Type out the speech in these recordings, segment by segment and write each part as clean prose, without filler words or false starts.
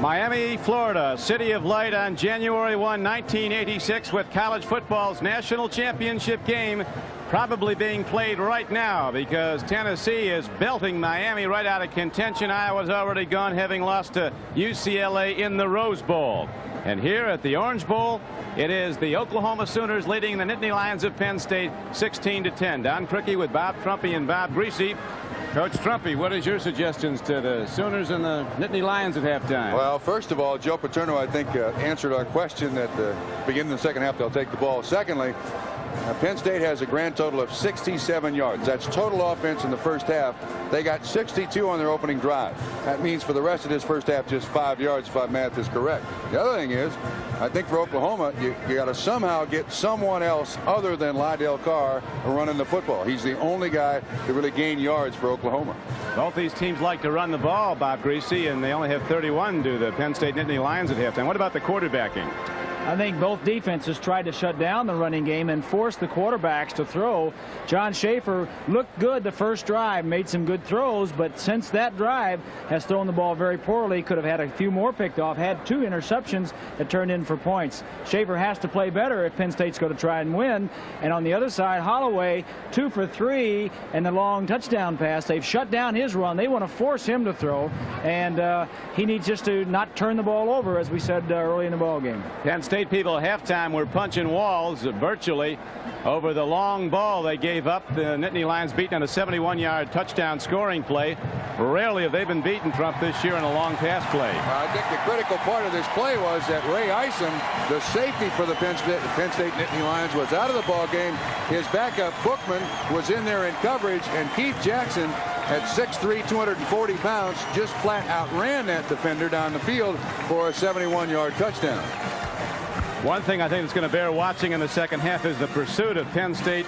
Miami, Florida, City of Light on January 1, 1986, with college football's national championship game probably being played right now because Tennessee is belting Miami right out of contention. Iowa's already gone, having lost to UCLA in the Rose Bowl. And here at the Orange Bowl, it is the Oklahoma Sooners leading the Nittany Lions of Penn State 16-10. Don Criqui with Bob Trumpy and Bob Greasy. Coach Trumpy, what is your suggestions to the Sooners and the Nittany Lions at halftime? Well, first of all, Joe Paterno, I think, answered our question at the beginning of the second half. They'll take the ball. Secondly, Penn State has a grand total of 67 yards. That's total offense in the first half. They got 62 on their opening drive. That means for the rest of this first half, just 5 yards, if my math is correct. The other thing is, I think for Oklahoma, you got to somehow get someone else other than Lydell Carr running the football. He's the only guy to really gain yards for Oklahoma. Both these teams like to run the ball, Bob Greasy, and they only have 31 to the Penn State Nittany Lions at halftime. What about the quarterbacking? I think both defenses tried to shut down the running game and force the quarterbacks to throw. John Schaefer looked good the first drive, made some good throws, but since that drive has thrown the ball very poorly. Could have had a few more picked off, had 2 interceptions that turned in for points. Schaefer has to play better if Penn State's going to try and win. And on the other side, Holieway 2 for 3 and the long touchdown pass. They've shut down his run. They want to force him to throw, and he needs just to not turn the ball over, as we said early in the ball game. Penn State people at halftime were punching walls virtually over the long ball they gave up. The Nittany Lions beaten on a 71-yard touchdown scoring play. Rarely have they been beaten, Trump, this year in a long pass play. I think the critical part of this play was that Ray Isom, the safety for the Penn State Nittany Lions, was out of the ball game. His backup Bookman was in there in coverage, and Keith Jackson, at 6'3", 240 pounds, just flat outran that defender down the field for a 71-yard touchdown. One thing I think that's going to bear watching in the second half is the pursuit of Penn State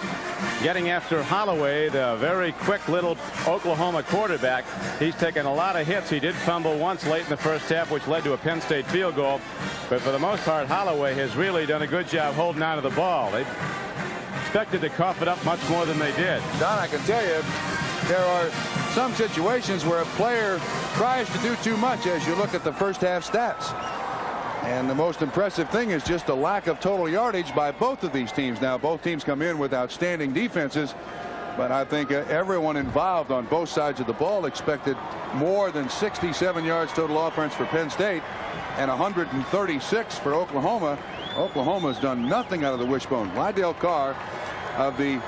getting after Holieway, the very quick little Oklahoma quarterback. He's taken a lot of hits. He did fumble once late in the first half, which led to a Penn State field goal. But for the most part, Holieway has really done a good job holding on to the ball. They expected to cough it up much more than they did. Don, I can tell you, there are some situations where a player tries to do too much as you look at the first half stats. And the most impressive thing is just the lack of total yardage by both of these teams. Now, both teams come in with outstanding defenses, but I think everyone involved on both sides of the ball expected more than 67 yards total offense for Penn State and 136 for Oklahoma. Oklahoma's done nothing out of the wishbone. Lydell Carr, of the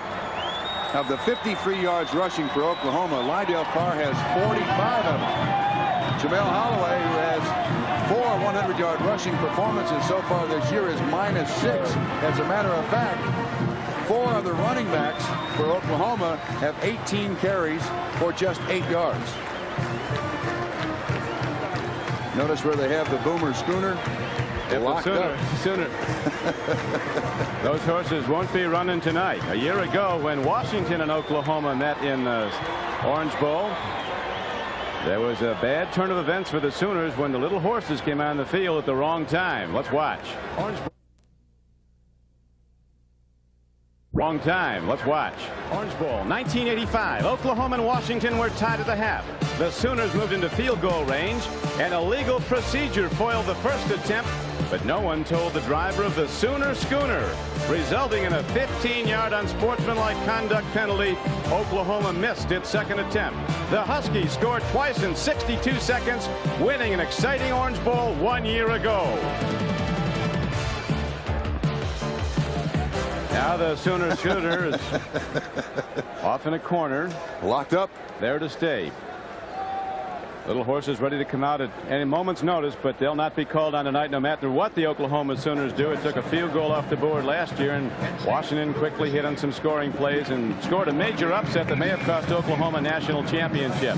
53 yards rushing for Oklahoma, Lydell Carr has 45 of them. Jamelle Holieway, who has 4 100-yard rushing performances so far this year, is -6. As a matter of fact, 4 of the running backs for Oklahoma have 18 carries for just 8 yards. Notice where they have the Boomer Schooner locked up. Sooner. Those horses won't be running tonight. A year ago, when Washington and Oklahoma met in the Orange Bowl, there was a bad turn of events for the Sooners when the little horses came on the field at the wrong time. Let's watch. Wrong time. Let's watch. Orange Bowl, 1985. Oklahoma and Washington were tied at the half. The Sooners moved into field goal range. An illegal procedure foiled the first attempt, but no one told the driver of the Sooner Schooner, resulting in a 15-yard unsportsmanlike conduct penalty. Oklahoma missed its second attempt. The Huskies scored twice in 62 seconds, winning an exciting Orange Bowl 1 year ago. Now the Sooner Schooner is off in a corner. Locked up. There to stay. Little horses ready to come out at any moment's notice, but they'll not be called on tonight no matter what the Oklahoma Sooners do. It took a field goal off the board last year, and Washington quickly hit on some scoring plays and scored a major upset that may have cost Oklahoma a national championship.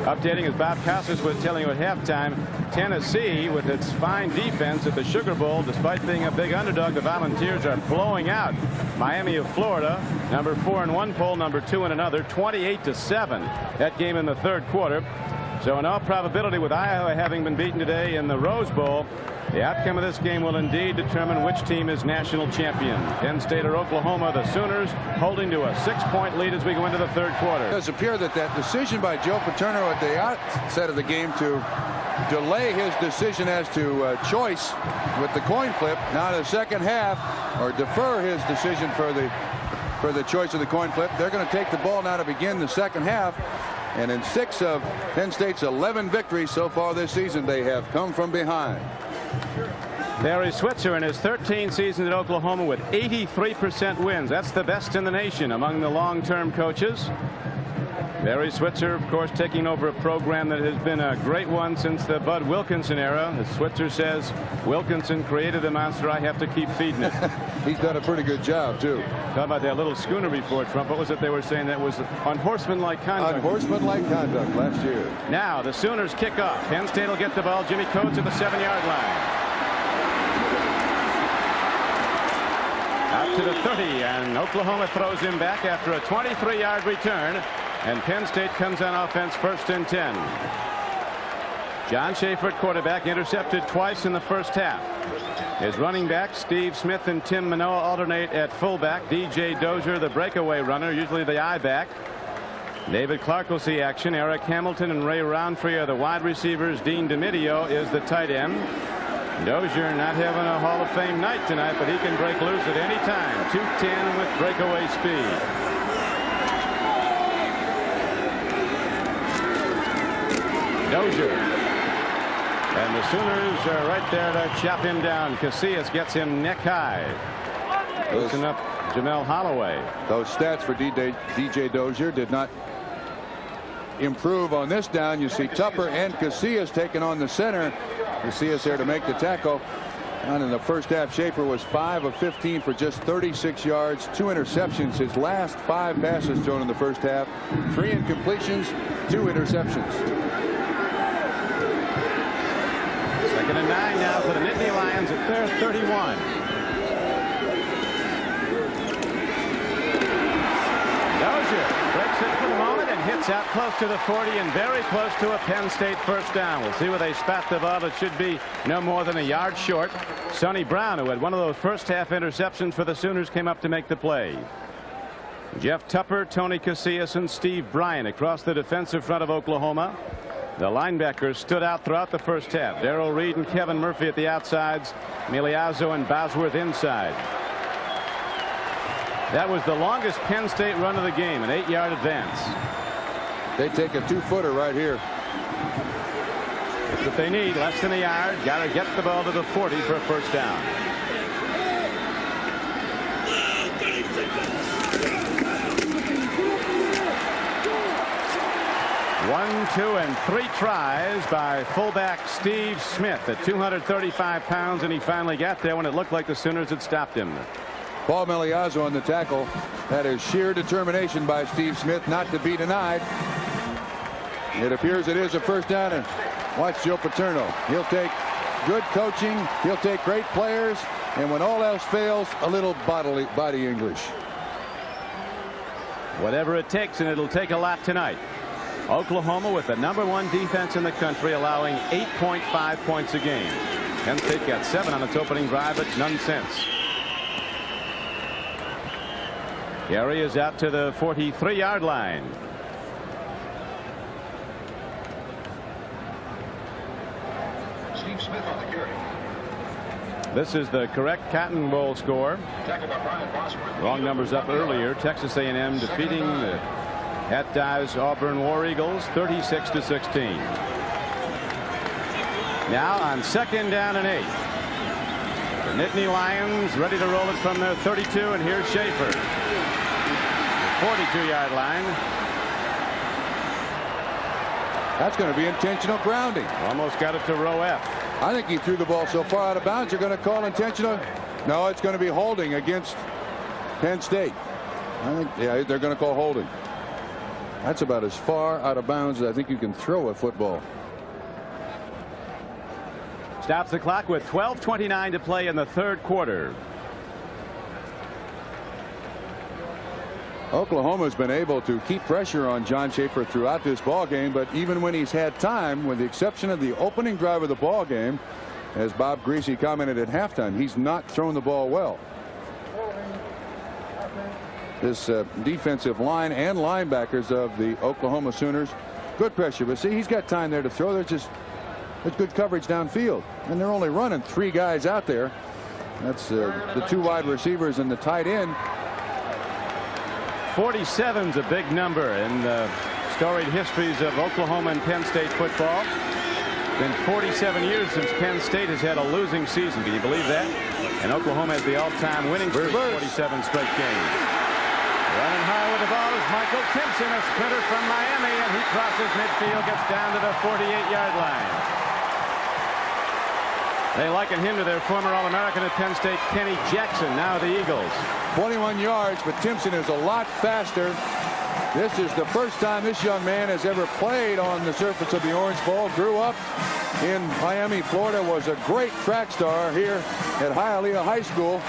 Updating, as Bob Costas was telling you at halftime, Tennessee, with its fine defense at the Sugar Bowl, despite being a big underdog, the Volunteers are blowing out Miami of Florida, number 4 in one poll, number 2 in another, 28-7. That game in the third quarter. So in all probability, with Iowa having been beaten today in the Rose Bowl, the outcome of this game will indeed determine which team is national champion. Penn State or Oklahoma. The Sooners holding to a 6-point lead as we go into the third quarter. It does appear that decision by Joe Paterno at the outset of the game to delay his decision as to choice with the coin flip now in the second half, or defer his decision for the choice of the coin flip. They're going to take the ball now to begin the second half. And in 6 of Penn State's 11 victories so far this season, they have come from behind. Barry Switzer in his 13 seasons at Oklahoma with 83% wins. That's the best in the nation among the long-term coaches. Barry Switzer, of course, taking over a program that has been a great one since the Bud Wilkinson era. As Switzer says, Wilkinson created the monster. I have to keep feeding it. He's done a pretty good job, too. Talk about that little schooner before Trump. What was it they were saying? That was unhorsemanlike conduct. Unhorsemanlike conduct last year. Now the Sooners kick off. Penn State will get the ball. Jimmy Coates at the 7-yard line. Out to the 30, and Oklahoma throws him back after a 23-yard return. And Penn State comes on offense 1st and 10. John Schaefer, quarterback, intercepted twice in the first half. His running backs, Steve Smith and Tim Manoa, alternate at fullback. DJ Dozier, the breakaway runner, usually the I-back. David Clark will see action. Eric Hamilton and Ray Roundtree are the wide receivers. Dean DeMidio is the tight end. Dozier not having a Hall of Fame night tonight, but he can break loose at any time. 210 with breakaway speed. Dozier. And the Sooners are right there to chop him down. Casillas gets him neck high. Loosen up Jamelle Holieway. Those stats for DJ Dozier did not improve on this down. You see Tupper and Casillas taking on the center. Casillas there to make the tackle. And in the first half, Schaefer was 5 of 15 for just 36 yards, 2 interceptions. His last 5 passes thrown in the first half, 3 incompletions, 2 interceptions. 2nd and 9 now for the Nittany Lions at their 31. Dozier breaks it for the moment and hits out close to the 40 and very close to a Penn State first down. We'll see where they spat the ball. It should be no more than a yard short. Sonny Brown, who had one of those first half interceptions for the Sooners, came up to make the play. Jeff Tupper, Tony Casillas, and Steve Bryan across the defensive front of Oklahoma. The linebackers stood out throughout the first half. Darrell Reed and Kevin Murphy at the outsides. Miliazzo and Bosworth inside. That was the longest Penn State run of the game, an 8-yard advance. They take a 2-footer right here. That's what they need, less than a yard. Got to get the ball to the 40 for a first down. 1, 2, and 3 tries by fullback Steve Smith at 235 pounds, and he finally got there when it looked like the Sooners had stopped him. Paul Miliazzo on the tackle. That is sheer determination by Steve Smith not to be denied. It appears it is a first down, and watch Joe Paterno. He'll take good coaching. He'll take great players, and when all else fails, a little body English. Whatever it takes, and it'll take a lot tonight. Oklahoma with the #1 defense in the country, allowing 8.5 points a game. Penn State got 7 on its opening drive, but none since. Gary is out to the 43-yard line. Steve Smith on the carry. This is the correct Cotton Bowl score. Tackled by Brian Bosworth. Wrong numbers up earlier. Texas A&M defeating the Hat Dives Auburn War Eagles 36-16. Now on 2nd down and 8. The Nittany Lions ready to roll it from their 32, and here's Schaefer. 42-yard line. That's going to be intentional grounding. Almost got it to row F. I think he threw the ball so far out of bounds, you're going to call intentional. No, it's going to be holding against Penn State. I think, yeah, they're going to call holding. That's about as far out of bounds as I think you can throw a football. Stops the clock with 12:29 to play in the third quarter. Oklahoma's been able to keep pressure on John Schaefer throughout this ball game, but even when he's had time, with the exception of the opening drive of the ball game, as Bob Greasy commented at halftime, he's not thrown the ball well. This defensive line and linebackers of the Oklahoma Sooners, good pressure, but see, he's got time there to throw. There's good coverage downfield, and they're only running 3 guys out there. That's the 2 wide receivers and the tight end. 47's a big number in the storied histories of Oklahoma and Penn State football. It's been 47 years since Penn State has had a losing season. Can you believe that? And Oklahoma has the all-time winning streak, 47 straight games. Running high with the ball is Michael Timpson, a sprinter from Miami, and he crosses midfield, gets down to the 48-yard line. They liken him to their former All-American at Penn State, Kenny Jackson, now the Eagles. 21 yards, but Timpson is a lot faster. This is the first time this young man has ever played on the surface of the Orange Bowl. Grew up in Miami, Florida, was a great track star here at Hialeah High School.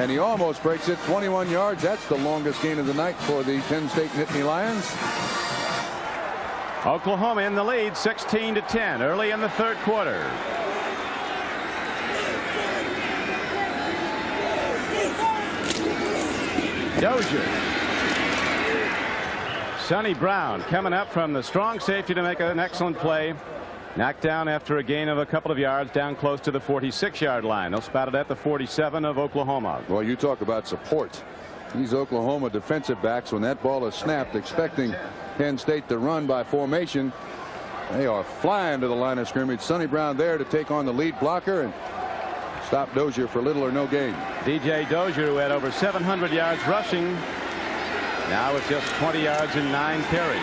And he almost breaks it. 21 yards. That's the longest gain of the night for the Penn State Nittany Lions. Oklahoma in the lead, 16-10, early in the 3rd quarter. Dozier. Sonny Brown coming up from the strong safety to make an excellent play. Knocked down after a gain of a couple of yards, down close to the 46-yard line. They'll spot it at the 47 of Oklahoma. Well, you talk about support. These Oklahoma defensive backs, when that ball is snapped, expecting Penn State to run by formation, they are flying to the line of scrimmage. Sonny Brown there to take on the lead blocker and stop Dozier for little or no gain. DJ Dozier, who had over 700 yards rushing, now with just 20 yards and 9 carries.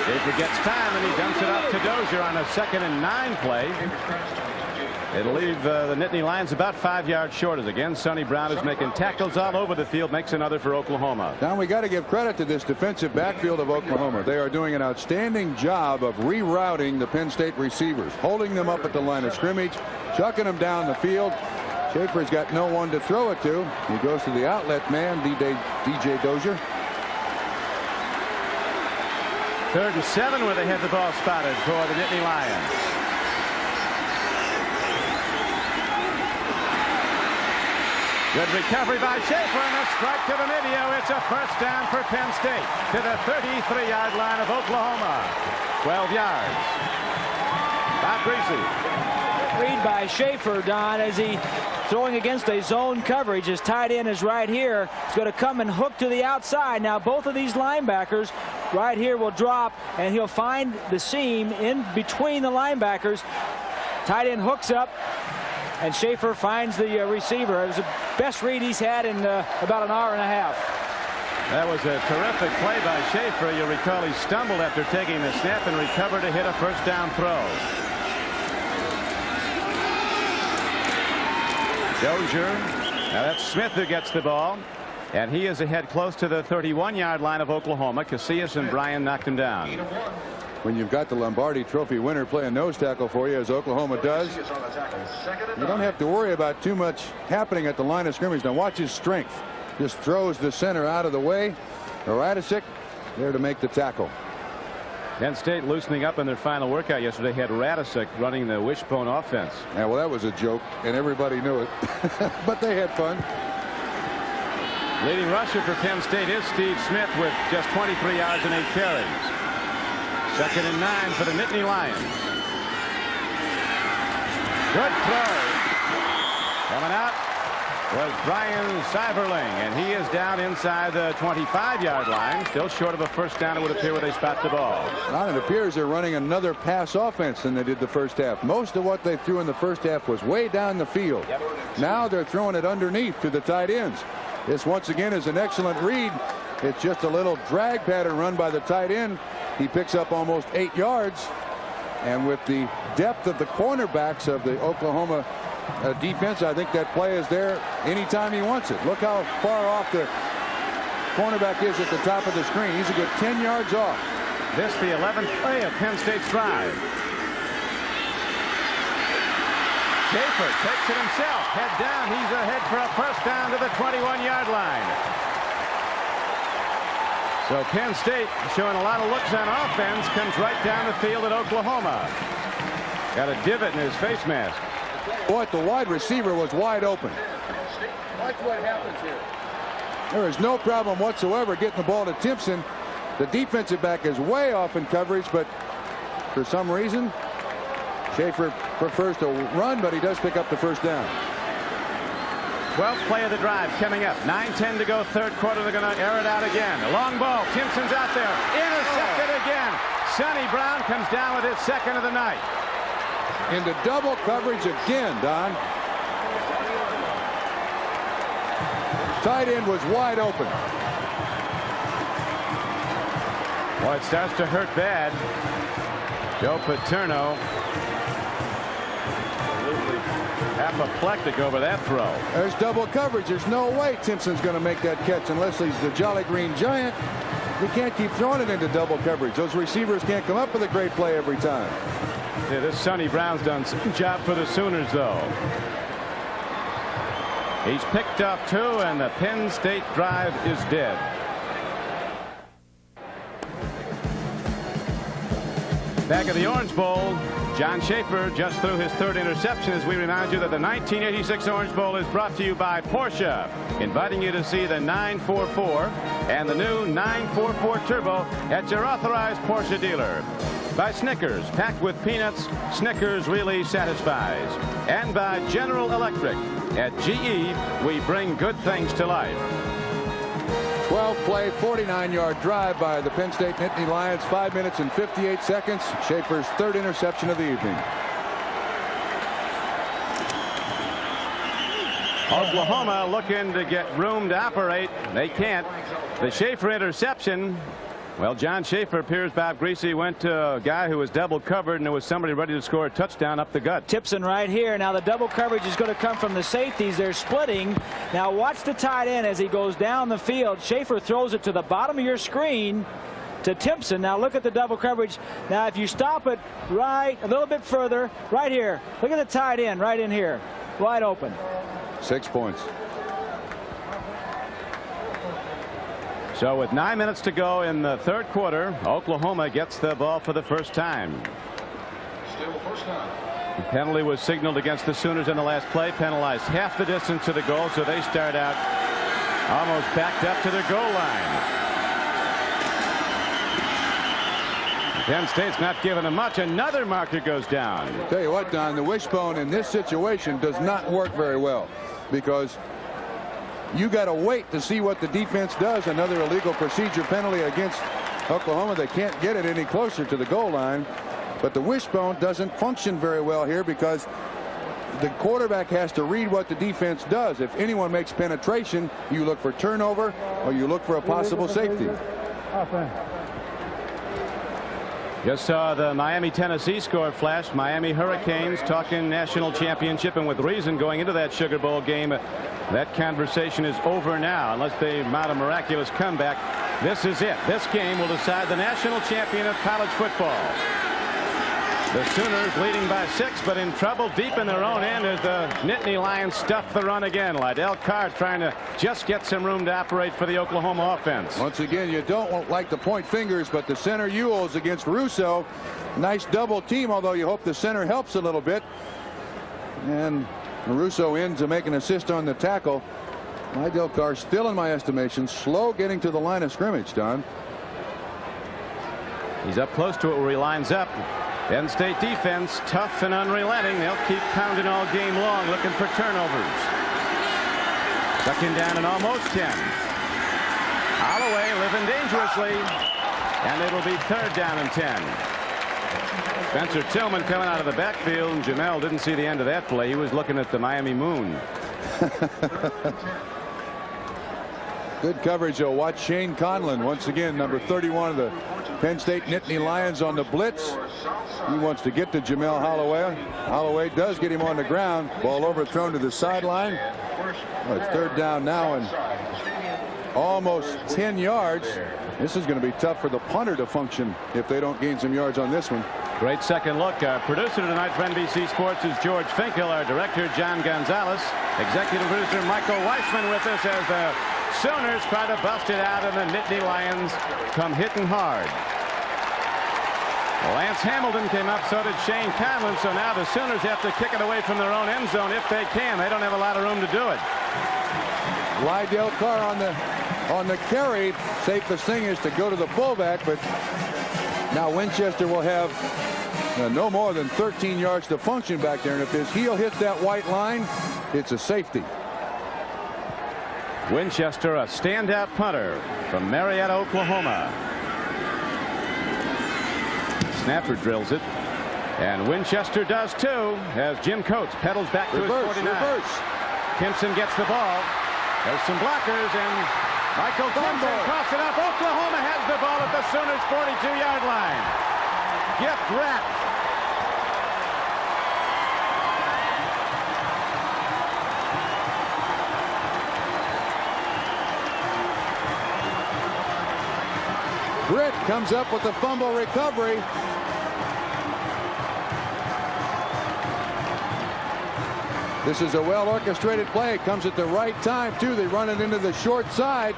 Schaefer gets time, and he dumps it up to Dozier on a 2nd and 9 play. It'll leave the Nittany Lions about 5 yards short, as again Sonny Brown is making tackles all over the field, makes another for Oklahoma. Now we got to give credit to this defensive backfield of Oklahoma. They are doing an outstanding job of rerouting the Penn State receivers, holding them up at the line of scrimmage, chucking them down the field. Schaefer's got no one to throw it to. He goes to the outlet man, DJ Dozier. 3rd and 7 where they had the ball spotted for the Nittany Lions. Good recovery by Schaefer, and a strike to the video. It's a first down for Penn State to the 33-yard line of Oklahoma. 12 yards. Bob Greasy. Read by Schaefer, Don, as he throwing against a zone coverage. His tight end is right here. He's going to come and hook to the outside. Now both of these linebackers right here will drop, and he'll find the seam in between the linebackers. Tight end hooks up, and Schaefer finds the receiver. It was the best read he's had in about an hour and a half. That was a terrific play by Schaefer. You'll recall he stumbled after taking the snap and recovered to hit a first down throw. Dozier. Now that's Smith who gets the ball, and he is ahead close to the 31-yard line of Oklahoma. Casillas and Bryan knocked him down. When you've got the Lombardi Trophy winner playing nose tackle for you, as Oklahoma does, you don't have to worry about too much happening at the line of scrimmage. Now watch his strength. Just throws the center out of the way. Radisic there to make the tackle. Penn State loosening up in their final workout yesterday had Radisic running the wishbone offense. Yeah, well, that was a joke, and everybody knew it. But they had fun. Leading rusher for Penn State is Steve Smith with just 23 yards and 8 carries. 2nd and 9 for the Nittany Lions. Good throw. Coming out was Brian Seiberling, and he is down inside the 25-yard line. Still short of a first down, it would appear, where they spot the ball. Well, it appears they're running another pass offense than they did the first half. Most of what they threw in the first half was way down the field. Now they're throwing it underneath to the tight ends. This once again is an excellent read. It's just a little drag pattern run by the tight end. He picks up almost 8 yards. And with the depth of the cornerbacks of the Oklahoma defense, I think that play is there anytime he wants it. Look how far off the cornerback is at the top of the screen. He's a good 10 yards off. This the 11th play of Penn State's drive. Schaefer takes it himself. Head down. He's ahead for a first down to the 21-yard line. So Penn State, showing a lot of looks on offense, comes right down the field at Oklahoma. Got a divot in his face mask. Boy, the wide receiver was wide open. Watch what happens here. There is no problem whatsoever getting the ball to Timpson. The defensive back is way off in coverage, but for some reason, Schaefer prefers to run, but he does pick up the first down. 12th play of the drive coming up. 9:10 to go, third quarter. They're going to air it out again. A long ball. Timpson's out there. Intercepted again. Sonny Brown comes down with his second of the night. Into double coverage again, Don. Tight end was wide open. Boy, it starts to hurt bad. Joe Paterno apoplectic over that throw. There's double coverage. There's no way Timpson's going to make that catch unless he's the Jolly Green Giant. You can't keep throwing it into double coverage. Those receivers can't come up with a great play every time. Yeah, this Sonny Brown's done some job for the Sooners, though. He's picked off 2, and the Penn State drive is dead. Back at the Orange Bowl, John Schaefer just threw his 3rd interception, as we remind you that the 1986 Orange Bowl is brought to you by Porsche, inviting you to see the 944 and the new 944 Turbo at your authorized Porsche dealer. By Snickers, packed with peanuts, Snickers really satisfies. And by General Electric. At GE, we bring good things to life. 12-play, 49-yard drive by the Penn State Nittany Lions. 5 minutes and 58 seconds. Schaefer's 3rd interception of the evening. Oklahoma looking to get room to operate. They can't. The Schaefer interception. Well, John Schaefer appears Bob Greasy went to a guy who was double covered, and there was somebody ready to score a touchdown up the gut. Timpson right here. Now the double coverage is going to come from the safeties. They're splitting. Now watch the tight end as he goes down the field. Schaefer throws it to the bottom of your screen to Timpson. Now look at the double coverage. Now if you stop it right a little bit further, right here. Look at the tight end right in here. Wide open. 6 points. So with 9 minutes to go in the third quarter, Oklahoma gets the ball for the first time. Still first down. The penalty was signaled against the Sooners in the last play, penalized half the distance to the goal, so they start out almost backed up to their goal line. Penn State's not giving them much. Another marker goes down. Tell you what, Don, the wishbone in this situation does not work very well, because you got to wait to see what the defense does. Another illegal procedure penalty against Oklahoma. They can't get it any closer to the goal line. But the wishbone doesn't function very well here, because the quarterback has to read what the defense does. If anyone makes penetration, you look for turnover or you look for a possible safety. Just saw the Miami-Tennessee score flash. Miami Hurricanes talking national championship, and with reason going into that Sugar Bowl game. That conversation is over now, unless they mount a miraculous comeback. This is it. This game will decide the national champion of college football. The Sooners leading by 6, but in trouble deep in their own end as the Nittany Lions stuff the run again. Lydell Carr trying to just get some room to operate for the Oklahoma offense. Once again, you don't like to point fingers, but the center Ewells against Russo. Nice double team, although you hope the center helps a little bit. And Russo in to make an assist on the tackle. Lydell Carr still, in my estimation, slow getting to the line of scrimmage, Don. He's up close to it where he lines up. Penn State defense tough and unrelenting. They'll keep pounding all game long, looking for turnovers. Second down and almost 10. Holieway living dangerously, and it'll be 3rd down and 10. Spencer Tillman coming out of the backfield, and Jamelle didn't see the end of that play. He was looking at the Miami moon. Good coverage, though. Watch Shane Conlon, once again, number 31 of the Penn State Nittany Lions on the blitz. He wants to get to Jamelle Holieway. Holieway does get him on the ground. Ball overthrown to the sideline. Well, it's 3rd down now and almost 10 yards. This is going to be tough for the punter to function if they don't gain some yards on this one. Great second look. Our producer tonight for NBC Sports is George Finkel. Our director, John Gonzalez. Executive producer Michael Weissman with us as the Sooners try to bust it out, and the Nittany Lions come hitting hard. Lance Hamilton came up, so did Shane Conlon. So now the Sooners have to kick it away from their own end zone if they can. They don't have a lot of room to do it. Lydell Carr on the carry. Safest thing is to go to the fullback, but now Winchester will have no more than 13 yards to function back there, and if his heel hits that white line, it's a safety. Winchester, a standout punter from Marietta, Oklahoma. Snapper drills it, and Winchester does too as Jim Coates pedals back to his 49. Timpson gets the ball. There's some blockers, and Michael Timpson crossed it up. Oklahoma has the ball at the Sooners' 42-yard line. Gift wrapped. Britt comes up with the fumble recovery. This is a well-orchestrated play. It comes at the right time, too. They run it into the short side.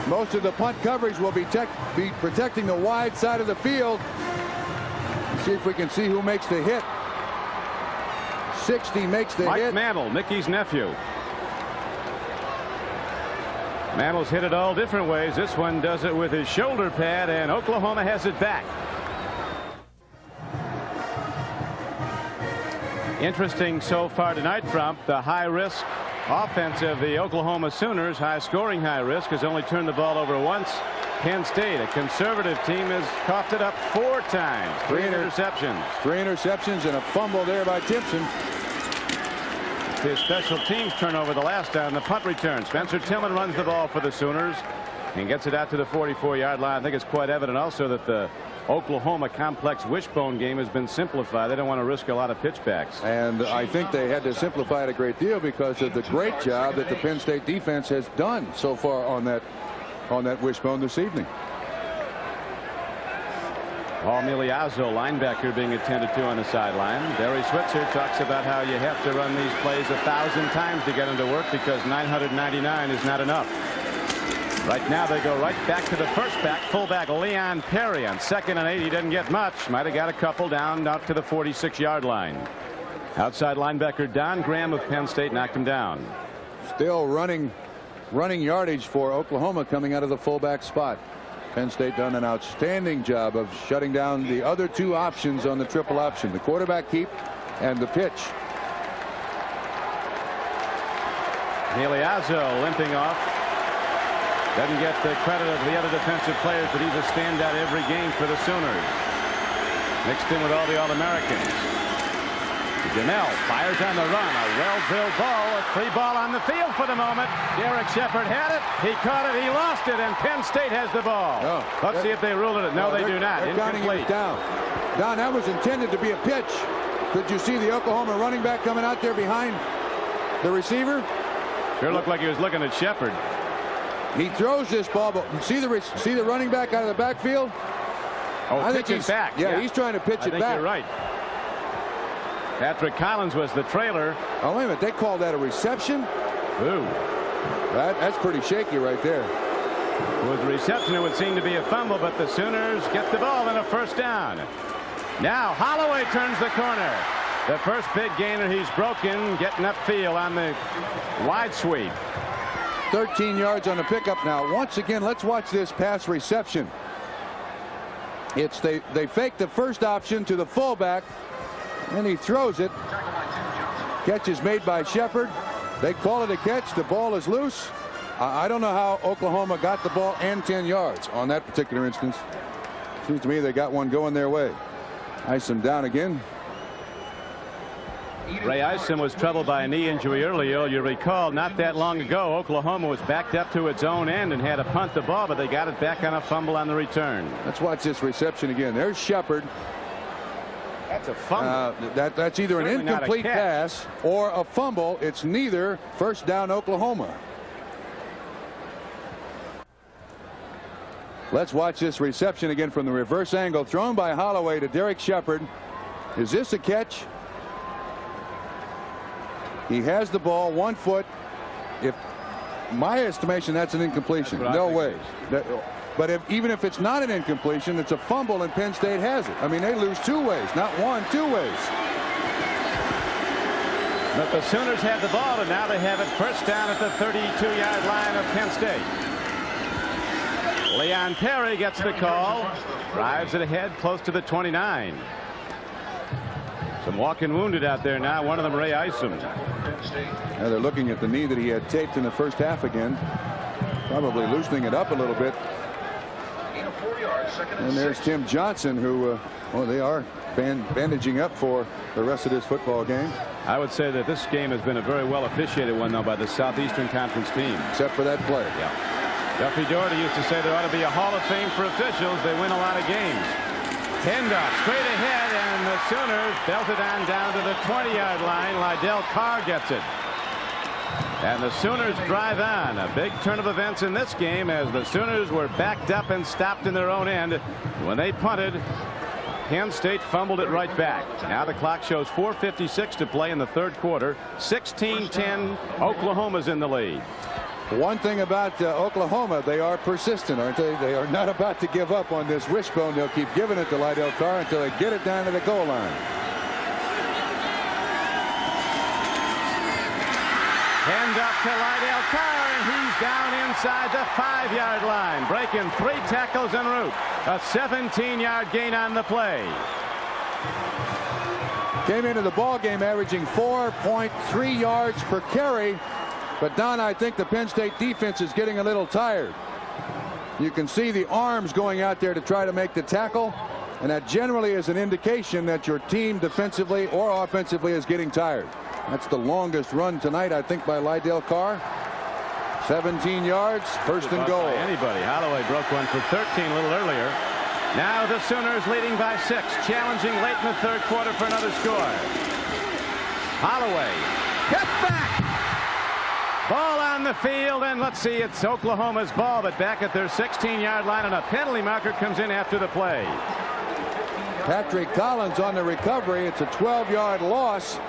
Most of the punt coverage will be protecting the wide side of the field. See if we can see who makes the hit. 60 makes the hit. Mike Mantle, Mickey's nephew. Mantle's hit it all different ways. This one does it with his shoulder pad, and Oklahoma has it back. Interesting so far tonight, Trump. The high-risk offense of the Oklahoma Sooners, high-scoring high-risk, has only turned the ball over once. Penn State, a conservative team, has coughed it up 4 times. 3 interceptions. 3 interceptions and a fumble there by Timpson. His special teams turnover the last down, the punt return. Spencer Tillman runs the ball for the Sooners and gets it out to the 44-yard line. I think it's quite evident also that the Oklahoma complex wishbone game has been simplified. They don't want to risk a lot of pitchbacks. And I think they had to simplify it a great deal because of the great job that the Penn State defense has done so far on that wishbone this evening. Paul Miliazzo, linebacker, being attended to on the sideline. Barry Switzer talks about how you have to run these plays 1,000 times to get them to work because 999 is not enough. Right now they go right back to the first back, fullback Leon Perry on 2nd and 8. He didn't get much. Might have got a couple down out to the 46-yard line. Outside linebacker Don Graham of Penn State knocked him down. Still running yardage for Oklahoma coming out of the fullback spot. Penn State done an outstanding job of shutting down the other 2 options on the triple option, the quarterback keep and the pitch. Miliazzo limping off. Doesn't get the credit of the other defensive players, but he's a standout every game for the Sooners. Mixed in with all the All-Americans. Jamelle fires on the run. A well-drilled ball. A free ball on the field for the moment. Derek Shepard had it. He caught it. He lost it. And Penn State has the ball. Let's see if they ruled it. No, they do not. Incomplete. Down. That was intended to be a pitch. Could you see the Oklahoma running back coming out there behind the receiver? Sure looked like he was looking at Shepard. He throws this ball, but see the running back out of the backfield? Oh, I think he's back. Yeah, he's trying to pitch it back. I think you're right. Patrick Collins was the trailer. Oh, wait a minute. They called that a reception? Ooh. That's pretty shaky right there. With the reception, it would seem to be a fumble, but the Sooners get the ball and a first down. Now Holieway turns the corner. The first big gainer he's broken, getting upfield on the wide sweep. 13 yards on the pickup now. Once again, let's watch this pass reception. They fake the first option to the fullback. And he throws it. Catch is made by Shepard. They call it a catch. The ball is loose. I don't know how Oklahoma got the ball and 10 yards on that particular instance. Seems to me they got one going their way. Isom down again. Ray Isom was troubled by a knee injury earlier. You recall not that long ago Oklahoma was backed up to its own end and had to punt the ball, but they got it back on a fumble on the return. Let's watch this reception again. There's Shepard. That's a fumble. That's either an incomplete pass or a fumble. It's neither. First down Oklahoma. Let's watch this reception again from the reverse angle. Thrown by Holieway to Derek Shepard. Is this a catch? He has the ball 1 foot. If my estimation, that's an incompletion. No way. But even if it's not an incompletion, it's a fumble, and Penn State has it. I mean, they lose 2 ways, not 1, 2 ways. But the Sooners have the ball, and now they have it first down at the 32-yard line of Penn State. Leon Perry gets the call, drives it ahead close to the 29. Some walking wounded out there now. One of them, Ray Isom. Now they're looking at the knee that he had taped in the first half again, probably loosening it up a little bit. And there's Tim Johnson, who well, they are bandaging up for the rest of this football game. I would say that this game has been a very well officiated one, though, by the Southeastern Conference team. Except for that play. Yeah. Duffy Doherty used to say there ought to be a Hall of Fame for officials. They win a lot of games. Handoff straight ahead, and the Sooners belted on down to the 20-yard line. Lydell Carr gets it. And the Sooners drive on. A big turn of events in this game as the Sooners were backed up and stopped in their own end. When they punted, Penn State fumbled it right back. Now the clock shows 4:56 to play in the third quarter. 16-10. Oklahoma's in the lead. One thing about Oklahoma, they are persistent, aren't they? They are not about to give up on this wishbone. They'll keep giving it to Lydell Carr until they get it down to the goal line. Hand up to Lydell Carr, and he's down inside the 5-yard line, breaking 3 tackles en route. A 17-yard gain on the play. Came into the ball game averaging 4.3 yards per carry. But Don, I think the Penn State defense is getting a little tired. You can see the arms going out there to try to make the tackle, and that generally is an indication that your team defensively or offensively is getting tired. That's the longest run tonight, I think, by Lydell Carr. 17 yards, first and goal. Anybody. Holieway broke one for 13 a little earlier. Now the Sooners leading by 6, challenging late in the third quarter for another score. Holieway gets back. Ball on the field, and let's see, it's Oklahoma's ball, but back at their 16-yard line, and a penalty marker comes in after the play. Patrick Collins on the recovery. It's a 12-yard loss.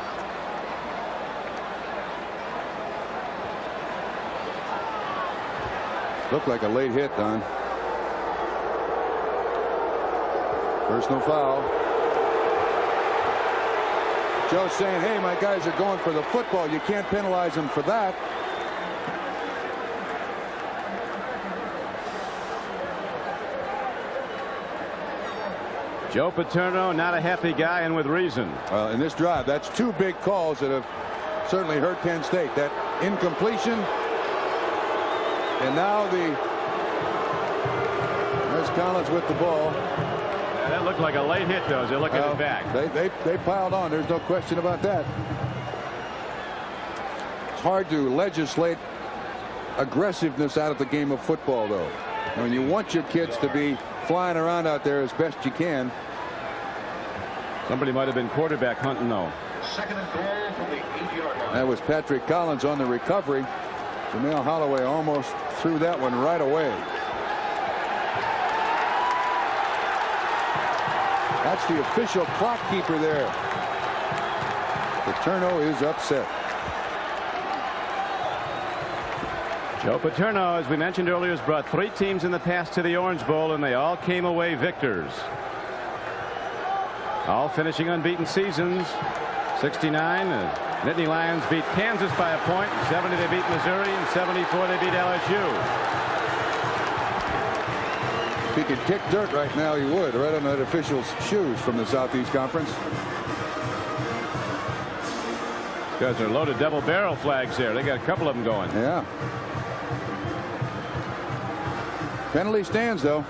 Looked like a late hit, Don. Personal foul. Joe's saying, hey, my guys are going for the football. You can't penalize them for that. Joe Paterno, not a happy guy, and with reason. In this drive, that's 2 big calls that have certainly hurt Penn State. That incompletion, and now there's Collins with the ball. Yeah, that looked like a late hit, though, as they look at it back. They piled on. There's no question about that. It's hard to legislate aggressiveness out of the game of football, though. I mean, you want your kids to be flying around out there as best you can. Somebody might have been quarterback hunting, though. Second and goal from the 8-yard line. That was Patrick Collins on the recovery. Jamelle Holieway almost threw that one right away. That's the official clock keeper there. Paterno is upset. Joe Paterno, as we mentioned earlier, has brought 3 teams in the past to the Orange Bowl, and they all came away victors. All finishing unbeaten seasons. 69, Nittany Lions beat Kansas by a point. 70 they beat Missouri, and 74 they beat LSU. If he could kick dirt right now, he would, right on that official's shoes from the Southeast Conference. Guys are loaded double barrel flags there. They got a couple of them going. Yeah. Penalty stands, though.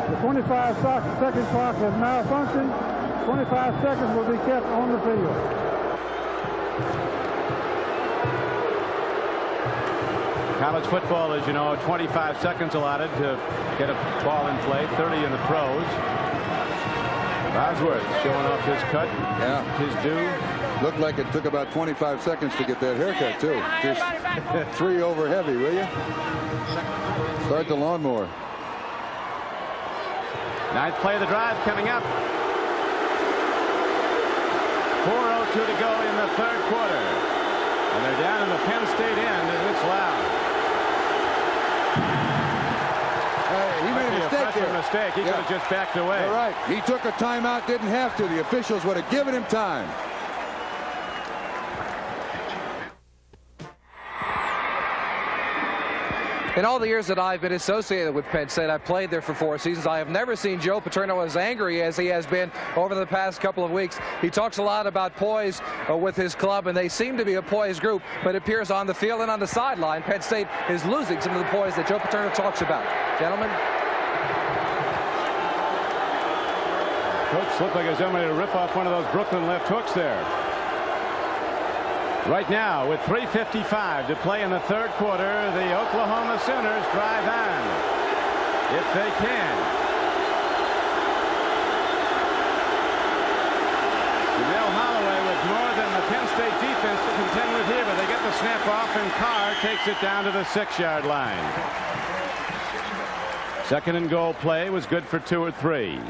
The 25-second clock has malfunctioned. 25 seconds will be kept on the field. College football, as you know, 25 seconds allotted to get a ball in play, 30 in the pros. Bosworth showing off his cut. Yeah. His due. Looked like it took about 25 seconds to get that haircut, too. Just 3 over heavy, will you? Start the lawnmower. Ninth play of the drive coming up. 4:02 to go in the third quarter. And they're down in the Penn State end, and it's loud. He made a mistake there. Mistake. He could have just backed away. All right. He took a timeout, didn't have to. The officials would have given him time. In all the years that I've been associated with Penn State, I've played there for 4 seasons. I have never seen Joe Paterno as angry as he has been over the past couple of weeks. He talks a lot about poise with his club, and they seem to be a poised group, but it appears on the field and on the sideline, Penn State is losing some of the poise that Joe Paterno talks about. Gentlemen. Coach looked like he's ready to rip off one of those Brooklyn left hooks there. Right now, with 3:55 to play in the third quarter, the Oklahoma Sooners drive on, if they can. Jamelle Holieway with more than the Penn State defense to contend with here, but they get the snap off, and Carr takes it down to the 6-yard line. Second and goal play was good for 2 or 3.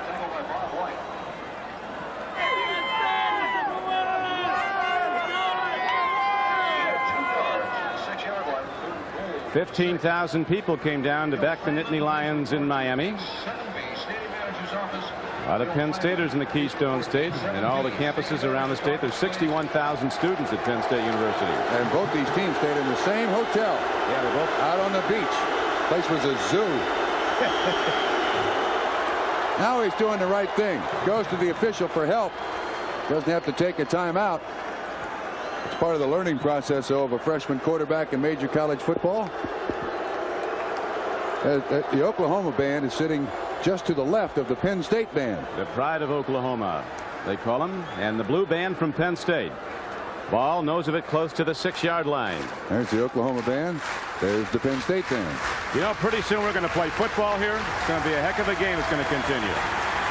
Tackled by Bob White. 6-yard line. 15,000 people came down to back the Nittany Lions in Miami. 7B Stadium Manager's Office. A lot of Penn Staters in the Keystone State and all the campuses around the state. There's 61,000 students at Penn State University. And both these teams stayed in the same hotel. Yeah, they're both out on the beach. Place was a zoo. Now he's doing the right thing. Goes to the official for help. Doesn't have to take a timeout. It's part of the learning process, though, of a freshman quarterback in major college football. The Oklahoma band is sitting just to the left of the Penn State band. the pride of Oklahoma, they call them, and the blue band from Penn State. Ball, nose of it, close to the 6-yard line. There's the Oklahoma band. There's the Penn State band. You know, pretty soon we're going to play football here. It's going to be a heck of a game. It's going to continue.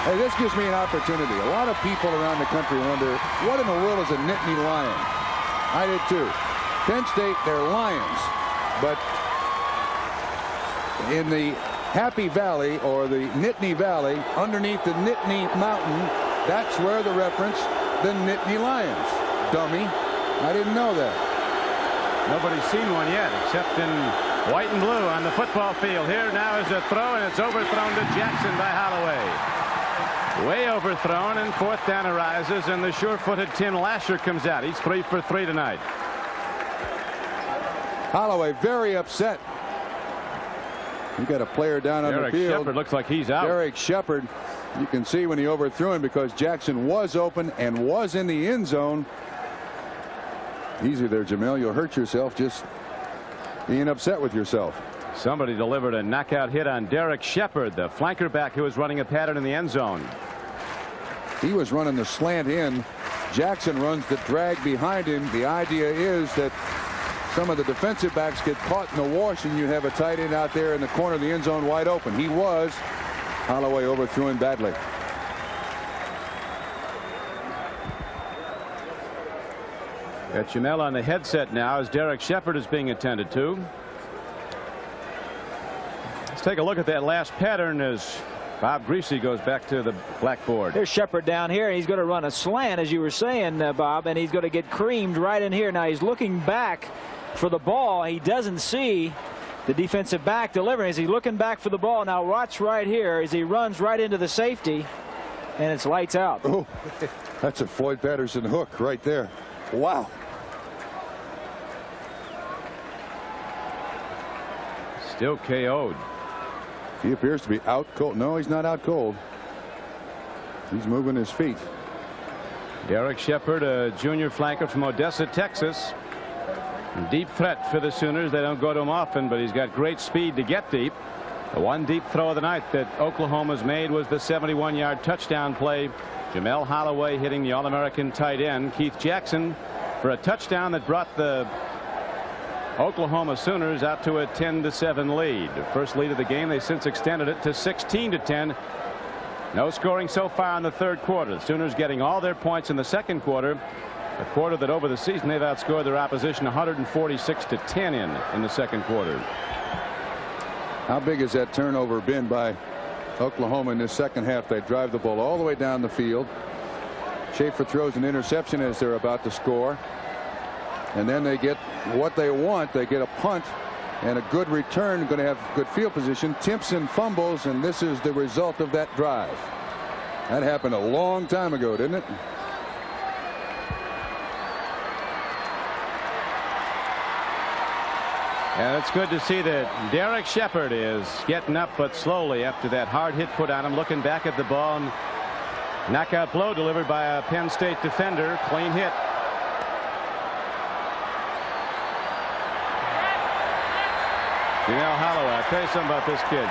Hey, this gives me an opportunity. A lot of people around the country wonder, what in the world is a Nittany Lion? I did too. Penn State, they're Lions. But in the Happy Valley, or the Nittany Valley, underneath the Nittany Mountain, that's where the reference, the Nittany Lions. Dummy. I didn't know that. Nobody's seen one yet, except in white and blue on the football field. Here now is a throw, and it's overthrown to Jackson by Holieway. Way overthrown, and fourth down arises, and the sure-footed Tim Lashar comes out. He's 3 for 3 tonight. Holieway very upset. You got a player down on the field. Shepard looks like he's out. Derek Shepard, you can see when he overthrew him, because Jackson was open and was in the end zone. Easy there, Jamelle. You'll hurt yourself just being upset with yourself. Somebody delivered a knockout hit on Derek Shepard, the flanker back who was running a pattern in the end zone. He was running the slant in. Jackson runs the drag behind him. The idea is that some of the defensive backs get caught in the wash, and you have a tight end out there in the corner of the end zone wide open. He was. Holieway overthrew him badly. Got Jamelle on the headset now as Derek Shepard is being attended to. Let's take a look at that last pattern as Bob Greasy goes back to the blackboard. There's Shepard down here. He's going to run a slant, as you were saying, Bob, and he's going to get creamed right in here. Now he's looking back for the ball. He doesn't see the defensive back delivering. Is he looking back for the ball? Now watch right here as he runs right into the safety, and it's lights out. Oh, that's a Floyd Patterson hook right there. Wow. Still KO'd. He appears to be out cold. No, he's not out cold. He's moving his feet. Derek Shepard, a junior flanker from Odessa, Texas. Deep threat for the Sooners. They don't go to him often, but he's got great speed to get deep. The one deep throw of the night that Oklahoma's made was the 71-yard touchdown play. Jamelle Holieway hitting the All-American tight end Keith Jackson for a touchdown that brought the Oklahoma Sooners out to a 10-7 lead. The first lead of the game. They since extended it to 16-10 No scoring so far in the third quarter. The Sooners getting all their points in the second quarter. A quarter that over the season they've outscored their opposition 146-10 in the second quarter. How big has that turnover been by Oklahoma in this second half? They drive the ball all the way down the field. Schaefer throws an interception as they're about to score. And then they get what they want. They get a punt and a good return. Going to have good field position. Timpson fumbles, and this is the result of that drive. That happened a long time ago, didn't it? And it's good to see that Derek Shepard is getting up but slowly after that hard hit put on him. Looking back at the ball, and knockout blow delivered by a Penn State defender. Clean hit. Jamelle Holieway, I'll tell you something about this kid.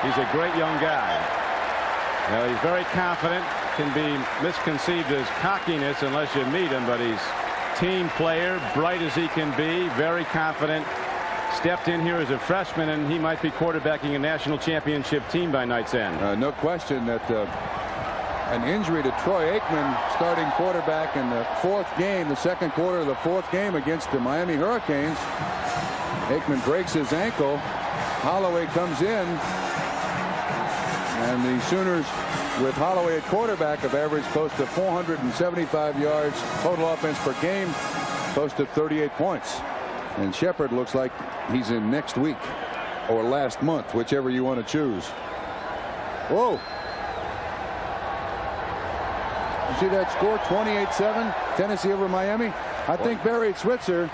He's a great young guy. He's very confident. Can be misconceived as cockiness unless you meet him, but he's team player, bright as he can be, very confident. Stepped in here as a freshman, and he might be quarterbacking a national championship team by night's end. No question that an injury to Troy Aikman, starting quarterback in the fourth game, the second quarter of the fourth game against the Miami Hurricanes. Aikman breaks his ankle. Holieway comes in, and the Sooners, with Holieway at quarterback, have averaged close to 475 yards total offense per game, close to 38 points. And Shepard looks like he's in next week or last month, whichever you want to choose. Whoa. You see that score, 28-7, Tennessee over Miami? I think Barry Switzer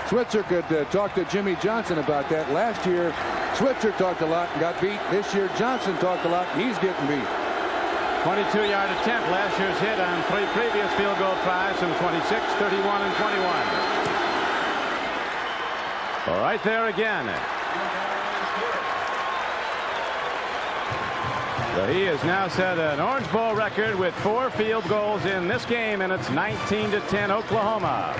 could talk to Jimmy Johnson about that. Last year, Switzer talked a lot and got beat. This year, Johnson talked a lot and he's getting beat. 22-yard attempt. Last year's hit on 3 previous field goal tries from 26, 31, and 21. All right, there again. So he has now set an Orange Bowl record with 4 field goals in this game, and it's 19-10 Oklahoma.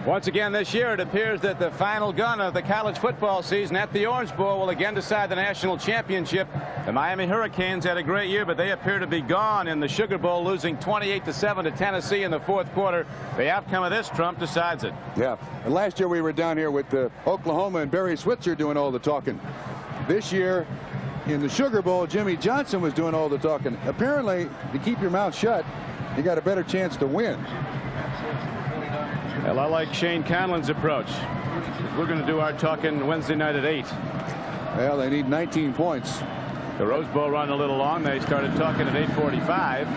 Once again this year, it appears that the final gun of the college football season at the Orange Bowl will again decide the national championship. The Miami Hurricanes had a great year, but they appear to be gone in the Sugar Bowl, losing 28-7 to Tennessee in the fourth quarter. The outcome of this, Trump, decides it. Yeah. And last year we were down here with Oklahoma and Barry Switzer doing all the talking. This year in the Sugar Bowl, Jimmy Johnson was doing all the talking. Apparently, to keep your mouth shut, you got a better chance to win. Well, I like Shane Conlon's approach. We're going to do our talking Wednesday night at 8. Well, they need 19 points. The Rose Bowl run a little long. They started talking at 8:45.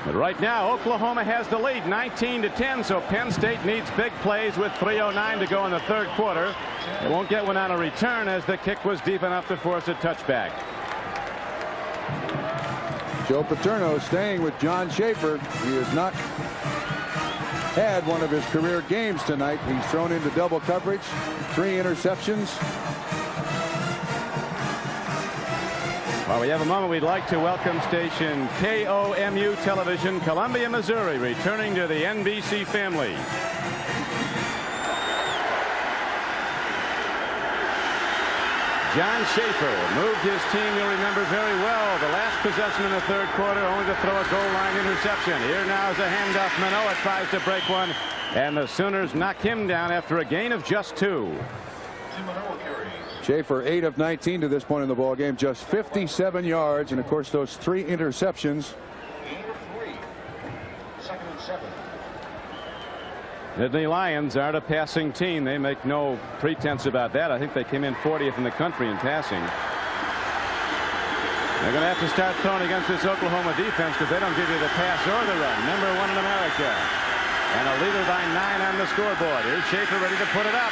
But right now, Oklahoma has the lead, 19-10. So Penn State needs big plays with 3:09 to go in the third quarter. They won't get one on a return as the kick was deep enough to force a touchback. Joe Paterno staying with John Schaefer. He has not had one of his career games tonight. He's thrown into double coverage, 3 interceptions. Well, we have a moment. We'd like to welcome station KOMU Television, Columbia, Missouri, returning to the NBC family. John Schaefer moved his team, you'll remember very well, the last possession in the third quarter, only to throw a goal line interception. Here now is a handoff. Manoa tries to break one, and the Sooners knock him down after a gain of just 2. Tim Manoa carries. Schaefer 8 of 19 to this point in the ball game, just 57 yards, and of course those 3 interceptions. Gain of 3. 2nd and 7. Nittany Lions aren't a passing team. They make no pretense about that. I think they came in 40th in the country in passing. They're going to have to start throwing against this Oklahoma defense because they don't give you the pass or the run. Number 1 in America. And a leader by 9 on the scoreboard. Here's Schaefer ready to put it up.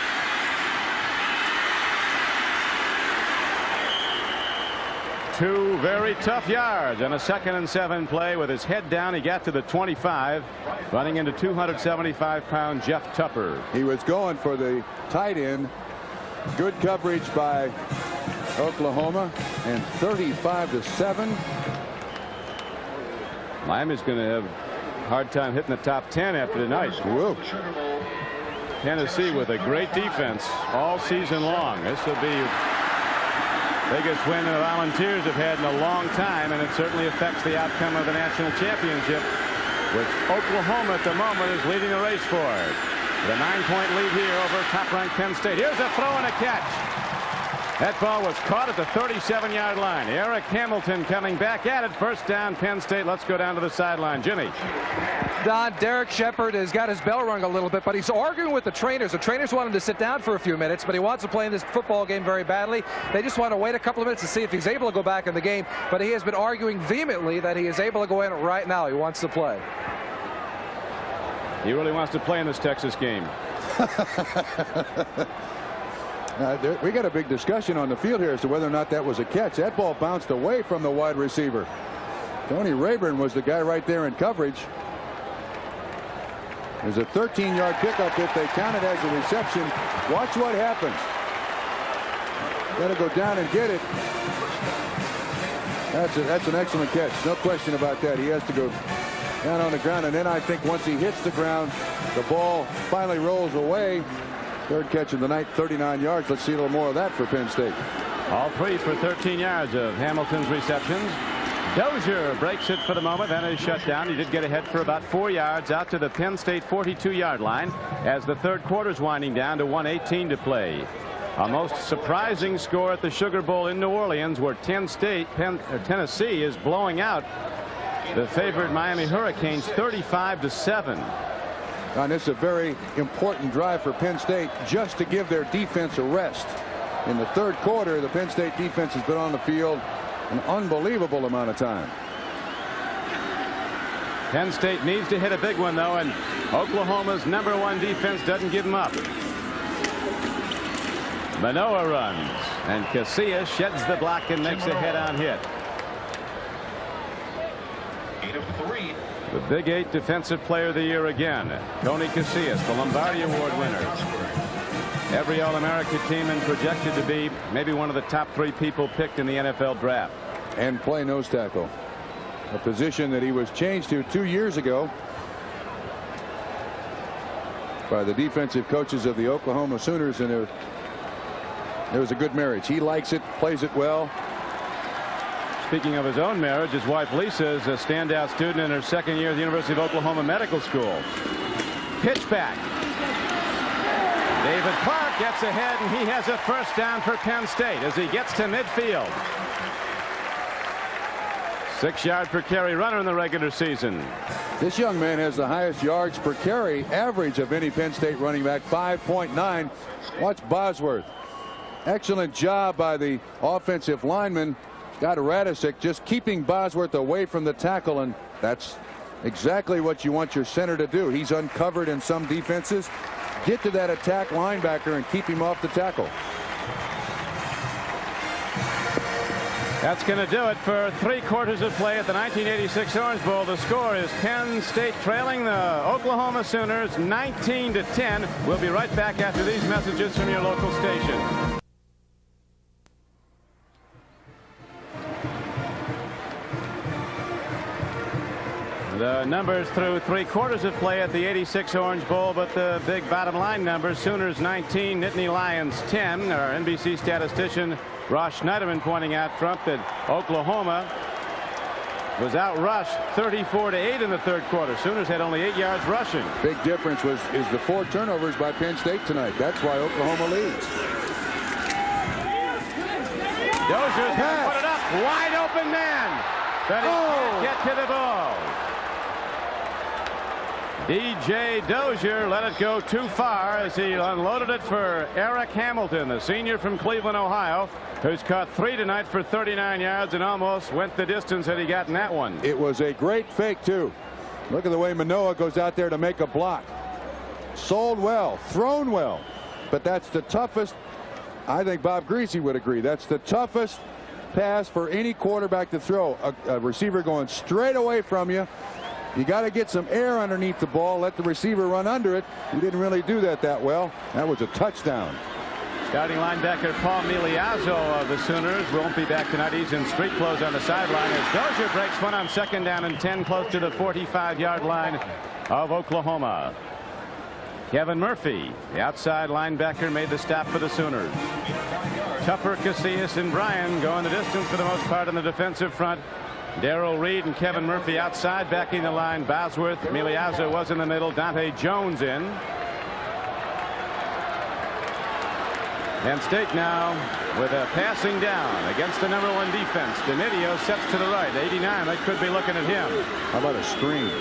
Two very tough yards and a 2nd and 7 play with his head down. He got to the 25, running into 275-pound Jeff Tupper. He was going for the tight end. Good coverage by Oklahoma, and 35-7. Miami's going to have a hard time hitting the top 10 after tonight. Whoa. Tennessee with a great defense all season long. This will be Biggest win the Volunteers have had in a long time, and it certainly affects the outcome of the national championship, which Oklahoma at the moment is leading the race for. The 9-point lead here over top-ranked Penn State. Here's a throw and a catch. That ball was caught at the 37-yard line. Eric Hamilton coming back at it. First down, Penn State. Let's go down to the sideline. Jimmy. Don, Derek Shepard has got his bell rung a little bit, but he's arguing with the trainers. The trainers want him to sit down for a few minutes, but he wants to play in this football game very badly. They just want to wait a couple of minutes to see if he's able to go back in the game, but he has been arguing vehemently that he is able to go in right now. He wants to play. He really wants to play in this Texas game. We got a big discussion on the field here as to whether or not that was a catch. That ball bounced away from the wide receiver. Tony Rayburn was the guy right there in coverage. There's a 13-yard pickup if they count it as a reception. Watch what happens. Got to go down and get it. That's an excellent catch. No question about that. He has to go down on the ground, and then I think once he hits the ground, the ball finally rolls away. Third catch of the night, 39 yards. Let's see a little more of that for Penn State. All three for 13 yards of Hamilton's receptions. Dozier breaks it for the moment, then is shut down. He did get ahead for about 4 yards out to the Penn State 42-yard line as the third quarter's winding down to 1:18 to play. A most surprising score at the Sugar Bowl in New Orleans, where Tennessee is blowing out the favorite Miami Hurricanes 35-7. And it's a very important drive for Penn State just to give their defense a rest. In the third quarter, the Penn State defense has been on the field an unbelievable amount of time. Penn State needs to hit a big one, though, and Oklahoma's #1 defense doesn't give them up. Manoa runs, and Casillas sheds the block and makes a head-on hit. 8 of 3. The Big 8 Defensive Player of the Year again. Tony Casillas, the Lombardi Award winner. Every All-America team and projected to be maybe one of the top 3 people picked in the NFL draft. And play nose tackle, a position that he was changed to 2 years ago by the defensive coaches of the Oklahoma Sooners, and it was a good marriage. He likes it, plays it well. Speaking of his own marriage, his wife Lisa is a standout student in her second year at the University of Oklahoma Medical School. Pitch back. David Clark gets ahead, and he has a first down for Penn State as he gets to midfield. 6-yard per carry runner in the regular season. This young man has the highest yards per carry average of any Penn State running back, 5.9. Watch Bosworth. Excellent job by the offensive lineman, Scott Radisick, just keeping Bosworth away from the tackle, and that's exactly what you want your center to do. He's uncovered in some defenses. Get to that attack linebacker and keep him off the tackle. That's going to do it for 3 quarters of play at the 1986 Orange Bowl. The score is Penn State trailing the Oklahoma Sooners 19-10. We'll be right back after these messages from your local station. The numbers through 3 quarters of play at the 86 Orange Bowl, but the big bottom line numbers: Sooners 19, Nittany Lions 10. Our NBC statistician Ross Schneiderman pointing out front that Oklahoma was outrushed 34-8 in the third quarter. Sooners had only 8 yards rushing. Big difference is the 4 turnovers by Penn State tonight. That's why Oklahoma leads. Dozier's going to put it up. Wide open man. But he can't get to the ball. DJ Dozier let it go too far as he unloaded it for Eric Hamilton, the senior from Cleveland, Ohio, who's caught 3 tonight for 39 yards and almost went the distance that he got in that one. It was a great fake, too. Look at the way Manoa goes out there to make a block. Sold well, thrown well, but that's the toughest. I think Bob Greasy would agree. That's the toughest pass for any quarterback to throw. A receiver going straight away from you. You got to get some air underneath the ball, let the receiver run under it. He didn't really do that well. That was a touchdown. Starting linebacker Paul Miliazzo of the Sooners won't be back tonight. He's in street clothes on the sideline as Dozier breaks one on 2nd down and 10, close to the 45-yard line of Oklahoma. Kevin Murphy, the outside linebacker, made the stop for the Sooners. Tupper, Casillas, and Bryan going the distance for the most part on the defensive front. Darrell Reed and Kevin Murphy outside backing the line. Bosworth, Miliazzo was in the middle. Dante Jones in. Penn State now with a passing down against the #1 defense. Dimidio sets to the right. 89. They could be looking at him. How about a screen?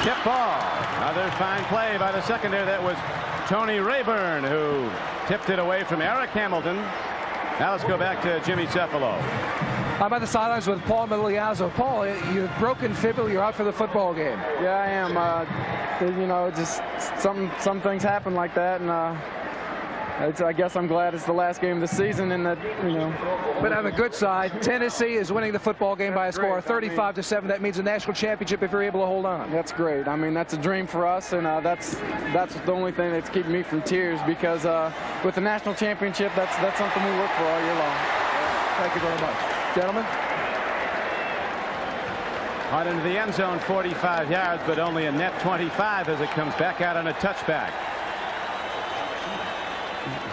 Tip ball. Another fine play by the secondary. That was Tony Rayburn who tipped it away from Eric Hamilton. Now let's go back to Jimmy Cefalo. I'm at the sidelines with Paul Miliazzo. Paul, you've broken fibula. You're out for the football game. Yeah, I am. You know, just some things happen like that, and I guess I'm glad it's the last game of the season, and that, you know. But on the good side, Tennessee is winning the football game by a score of 35-7. That means a national championship if you're able to hold on. That's great. I mean, that's a dream for us, and that's the only thing that's keeping me from tears, because with the national championship, that's something we work for all year long. Thank you very much, gentlemen. On into the end zone, 45 yards, but only a net 25 as it comes back out on a touchback.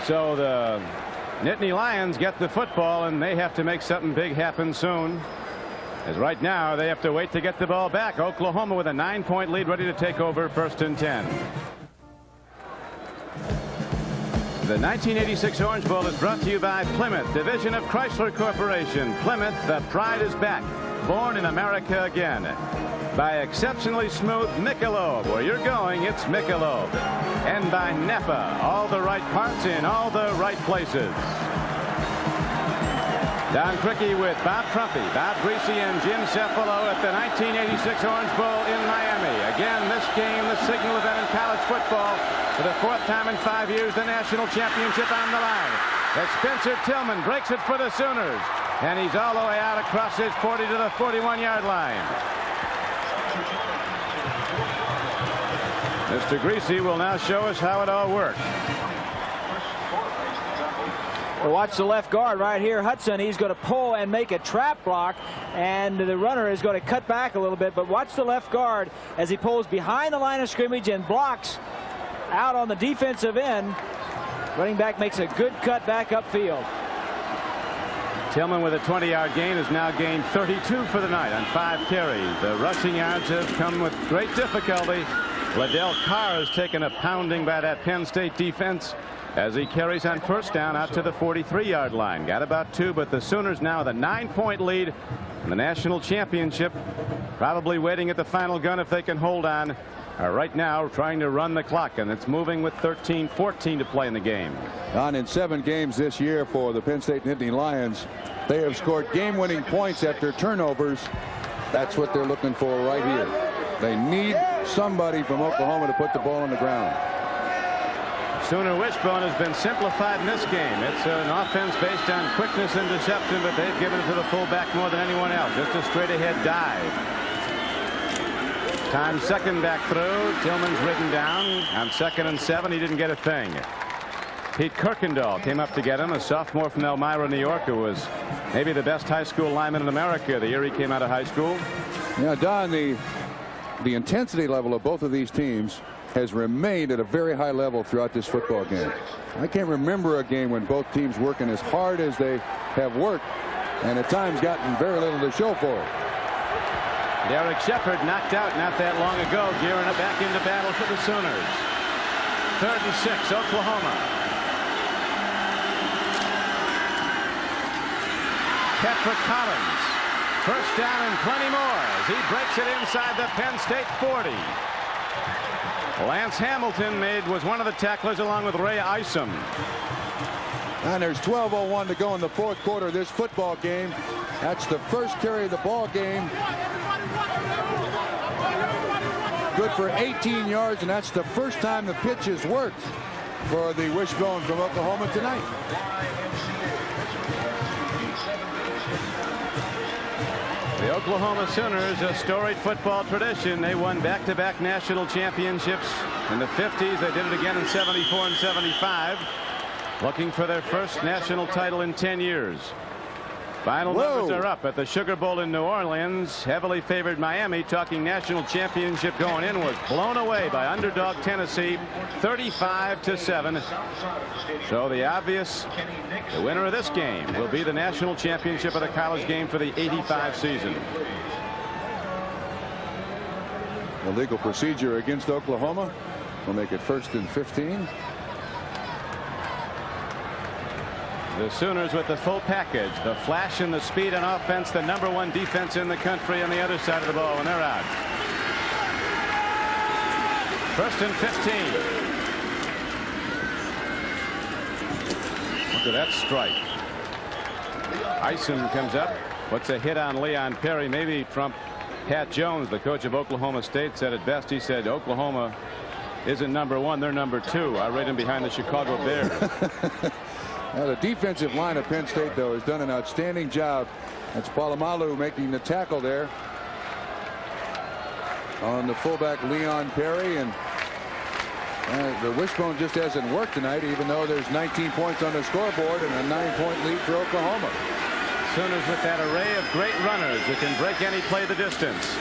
So the Nittany Lions get the football, and they have to make something big happen soon. As right now, they have to wait to get the ball back. Oklahoma with a 9-point lead, ready to take over 1st and 10. The 1986 Orange Bowl is brought to you by Plymouth, division of Chrysler Corporation. Plymouth, the pride is back. Born in America again. By exceptionally smooth Michelob. Where you're going, it's Michelob. And by Napa, all the right parts in all the right places. Don Criqui with Bob Trumpy, Bob Greasy, and Jim Cefalo at the 1986 Orange Bowl in Miami. Again, this game, the signal event in college football. For the 4th time in 5 years, the national championship on the line. As Spencer Tillman breaks it for the Sooners. And he's all the way out across his 40 to the 41-yard line. Mr. Greasy will now show us how it all works. Well, watch the left guard right here, Hudson. He's going to pull and make a trap block, and the runner is going to cut back a little bit. But watch the left guard as he pulls behind the line of scrimmage and blocks out on the defensive end. Running back makes a good cut back upfield. Tillman with a 20-yard gain has now gained 32 for the night on 5 carries. The rushing yards have come with great difficulty. Lydell Carr has taken a pounding by that Penn State defense as he carries on 1st down out to the 43-yard line. Got about 2, but the Sooners now with a 9-point lead in the national championship. Probably waiting at the final gun if they can hold on. Are right now trying to run the clock, and it's moving with 13-14 to play in the game. On in 7 games this year for the Penn State Nittany Lions, they have scored game-winning points after turnovers. That's what they're looking for right here. They need somebody from Oklahoma to put the ball on the ground. Sooner wishbone has been simplified in this game. It's an offense based on quickness and deception, but they've given it to the fullback more than anyone else. Just a straight-ahead dive. Time second back through. Tillman's ridden down on 2nd and 7. He didn't get a thing. Pete Kirkendall came up to get him, a sophomore from Elmira, New York, who was maybe the best high school lineman in America the year he came out of high school. Yeah, Don, the intensity level of both of these teams has remained at a very high level throughout this football game. I can't remember a game when both teams working as hard as they have worked, and at times gotten very little to show for it. Derek Shepard knocked out not that long ago, gearing up back into battle for the Sooners. 3rd and 6, Oklahoma. Patrick Collins. 1st down and plenty more as he breaks it inside the Penn State 40. Lance Hamilton was one of the tacklers along with Ray Isom. And there's 12:01 to go in the 4th quarter of this football game. That's the first carry of the ball game. Good for 18 yards, and that's the first time the pitch has worked for the wishbone from Oklahoma tonight. The Oklahoma Sooners, a storied football tradition. They won back-to-back national championships in the 50s. They did it again in 74 and 75. Looking for their first national title in 10 years. Final numbers are up at the Sugar Bowl in New Orleans. Heavily favored Miami, talking national championship going in, was blown away by underdog Tennessee 35-7. So the winner of this game will be the national championship of the college game for the 85 season. Illegal procedure against Oklahoma. We'll make it 1st and 15. The Sooners with the full package, the flash and the speed on offense, the #1 defense in the country on the other side of the ball when they're out. 1st and 15. Look at that strike. Ison comes up. What's a hit on Leon Perry? Maybe Trump. Pat Jones, the coach of Oklahoma State, said it best. He said Oklahoma isn't #1, they're #2. I rate them behind the Chicago Bears. Now, the defensive line of Penn State, though, has done an outstanding job. That's Polamalu making the tackle there on the fullback Leon Perry, and the wishbone just hasn't worked tonight, even though there's 19 points on the scoreboard and a 9-point lead for Oklahoma. Sooners with that array of great runners that can break any play the distance.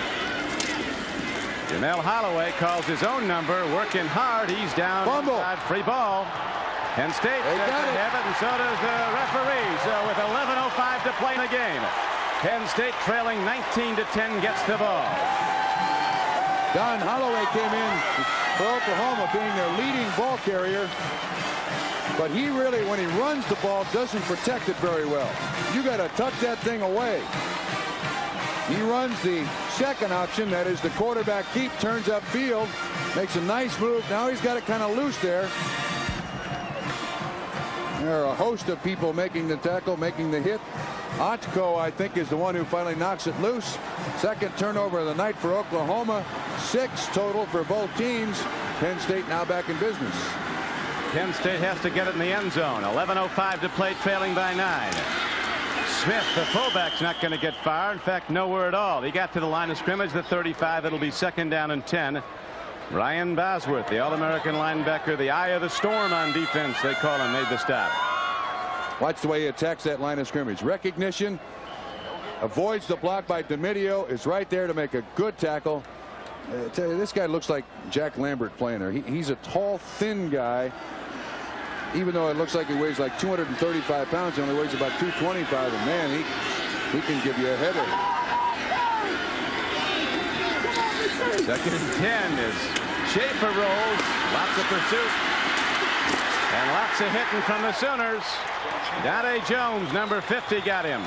Jamelle Holieway calls his own number, working hard. He's down. Fumble. Free ball. Penn State They got it. have it, and so does the referee. So with 11:05 to play in the game, Penn State trailing 19-10 gets the ball. Don Holloway came in for Oklahoma, being their leading ball carrier. But he really, when he runs the ball, doesn't protect it very well. You got to tuck that thing away. He runs the second option, that is the quarterback keep, turns upfield, makes a nice move. Now he's got it kind of loose there. There are a host of people making the tackle, making the hit. Otko, I think, is the one who finally knocks it loose. Second turnover of the night for Oklahoma. 6 total for both teams. Penn State now back in business. Penn State has to get it in the end zone. 11:05 to play, trailing by 9. Smith, the fullback's not going to get far. In fact, nowhere at all. He got to the line of scrimmage, the 35. It'll be 2nd down and 10. Brian Bosworth, the All-American linebacker, the eye of the storm on defense, they call him, made the stop. Watch the way he attacks that line of scrimmage. Recognition, avoids the block by DeMedio, is right there to make a good tackle. Tell you, this guy looks like Jack Lambert playing there. He's a tall, thin guy. Even though it looks like he weighs like 235 pounds, he only weighs about 225. And man, he can give you a header. 2nd and 10 as Schaefer rolls. Lots of pursuit. And lots of hitting from the Sooners. Dante Jones, number 50, got him.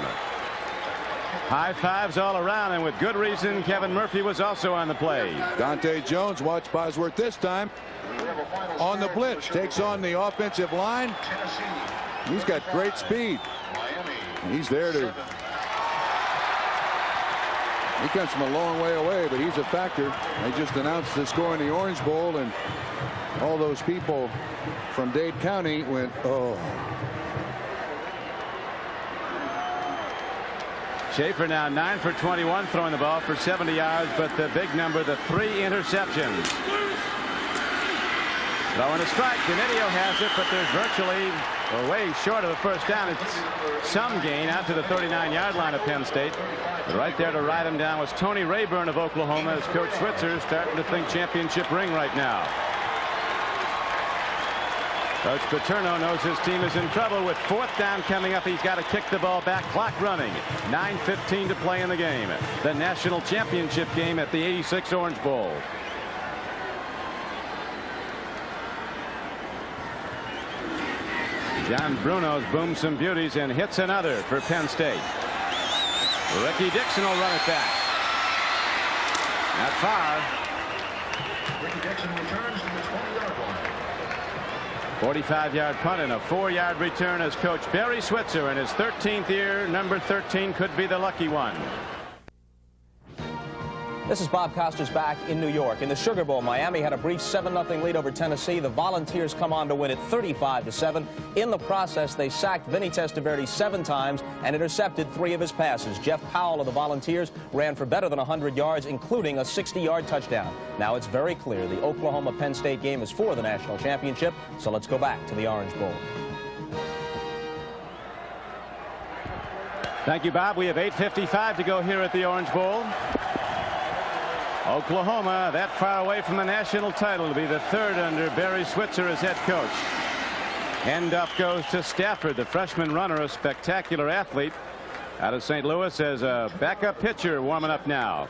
High fives all around, and with good reason. Kevin Murphy was also on the play. Dante Jones, watch Bosworth this time. On the blitz, takes on the offensive line. He's got great speed. He's there to. He comes from a long way away, but he's a factor. They just announced the score in the Orange Bowl, and all those people from Dade County went, oh. Schaefer now 9 for 21, throwing the ball for 70 yards, but the big number, the 3 interceptions. Throwing a strike. DeMedio has it, but there's virtually way short of a first down. It's some gain out to the 39-yard line of Penn State. But right there to ride him down was Tony Rayburn of Oklahoma, as Coach Switzer starting to think championship ring right now. Coach Paterno knows his team is in trouble with 4th down coming up. He's got to kick the ball back. Clock running. 9:15 to play in the game. The national championship game at the '86 Orange Bowl. John Bruno's booms some beauties and hits another for Penn State. Ricky Dixon will run it back. Not far. Ricky Dixon returns to the 20-yard line. 45-yard punt and a 4-yard return as Coach Barry Switzer in his 13th year. Number 13 could be the lucky one. This is Bob Costas back in New York. In the Sugar Bowl, Miami had a brief 7-0 lead over Tennessee. The Volunteers come on to win it 35-7. In the process, they sacked Vinny Testaverde 7 times and intercepted 3 of his passes. Jeff Powell of the Volunteers ran for better than 100 yards, including a 60-yard touchdown. Now it's very clear the Oklahoma-Penn State game is for the national championship, so let's go back to the Orange Bowl. Thank you, Bob. We have 8:55 to go here at the Orange Bowl. Oklahoma, that far away from the national title, to be the third under Barry Switzer as head coach. Handoff goes to Stafford, the freshman runner, a spectacular athlete out of St. Louis, as a backup pitcher warming up now.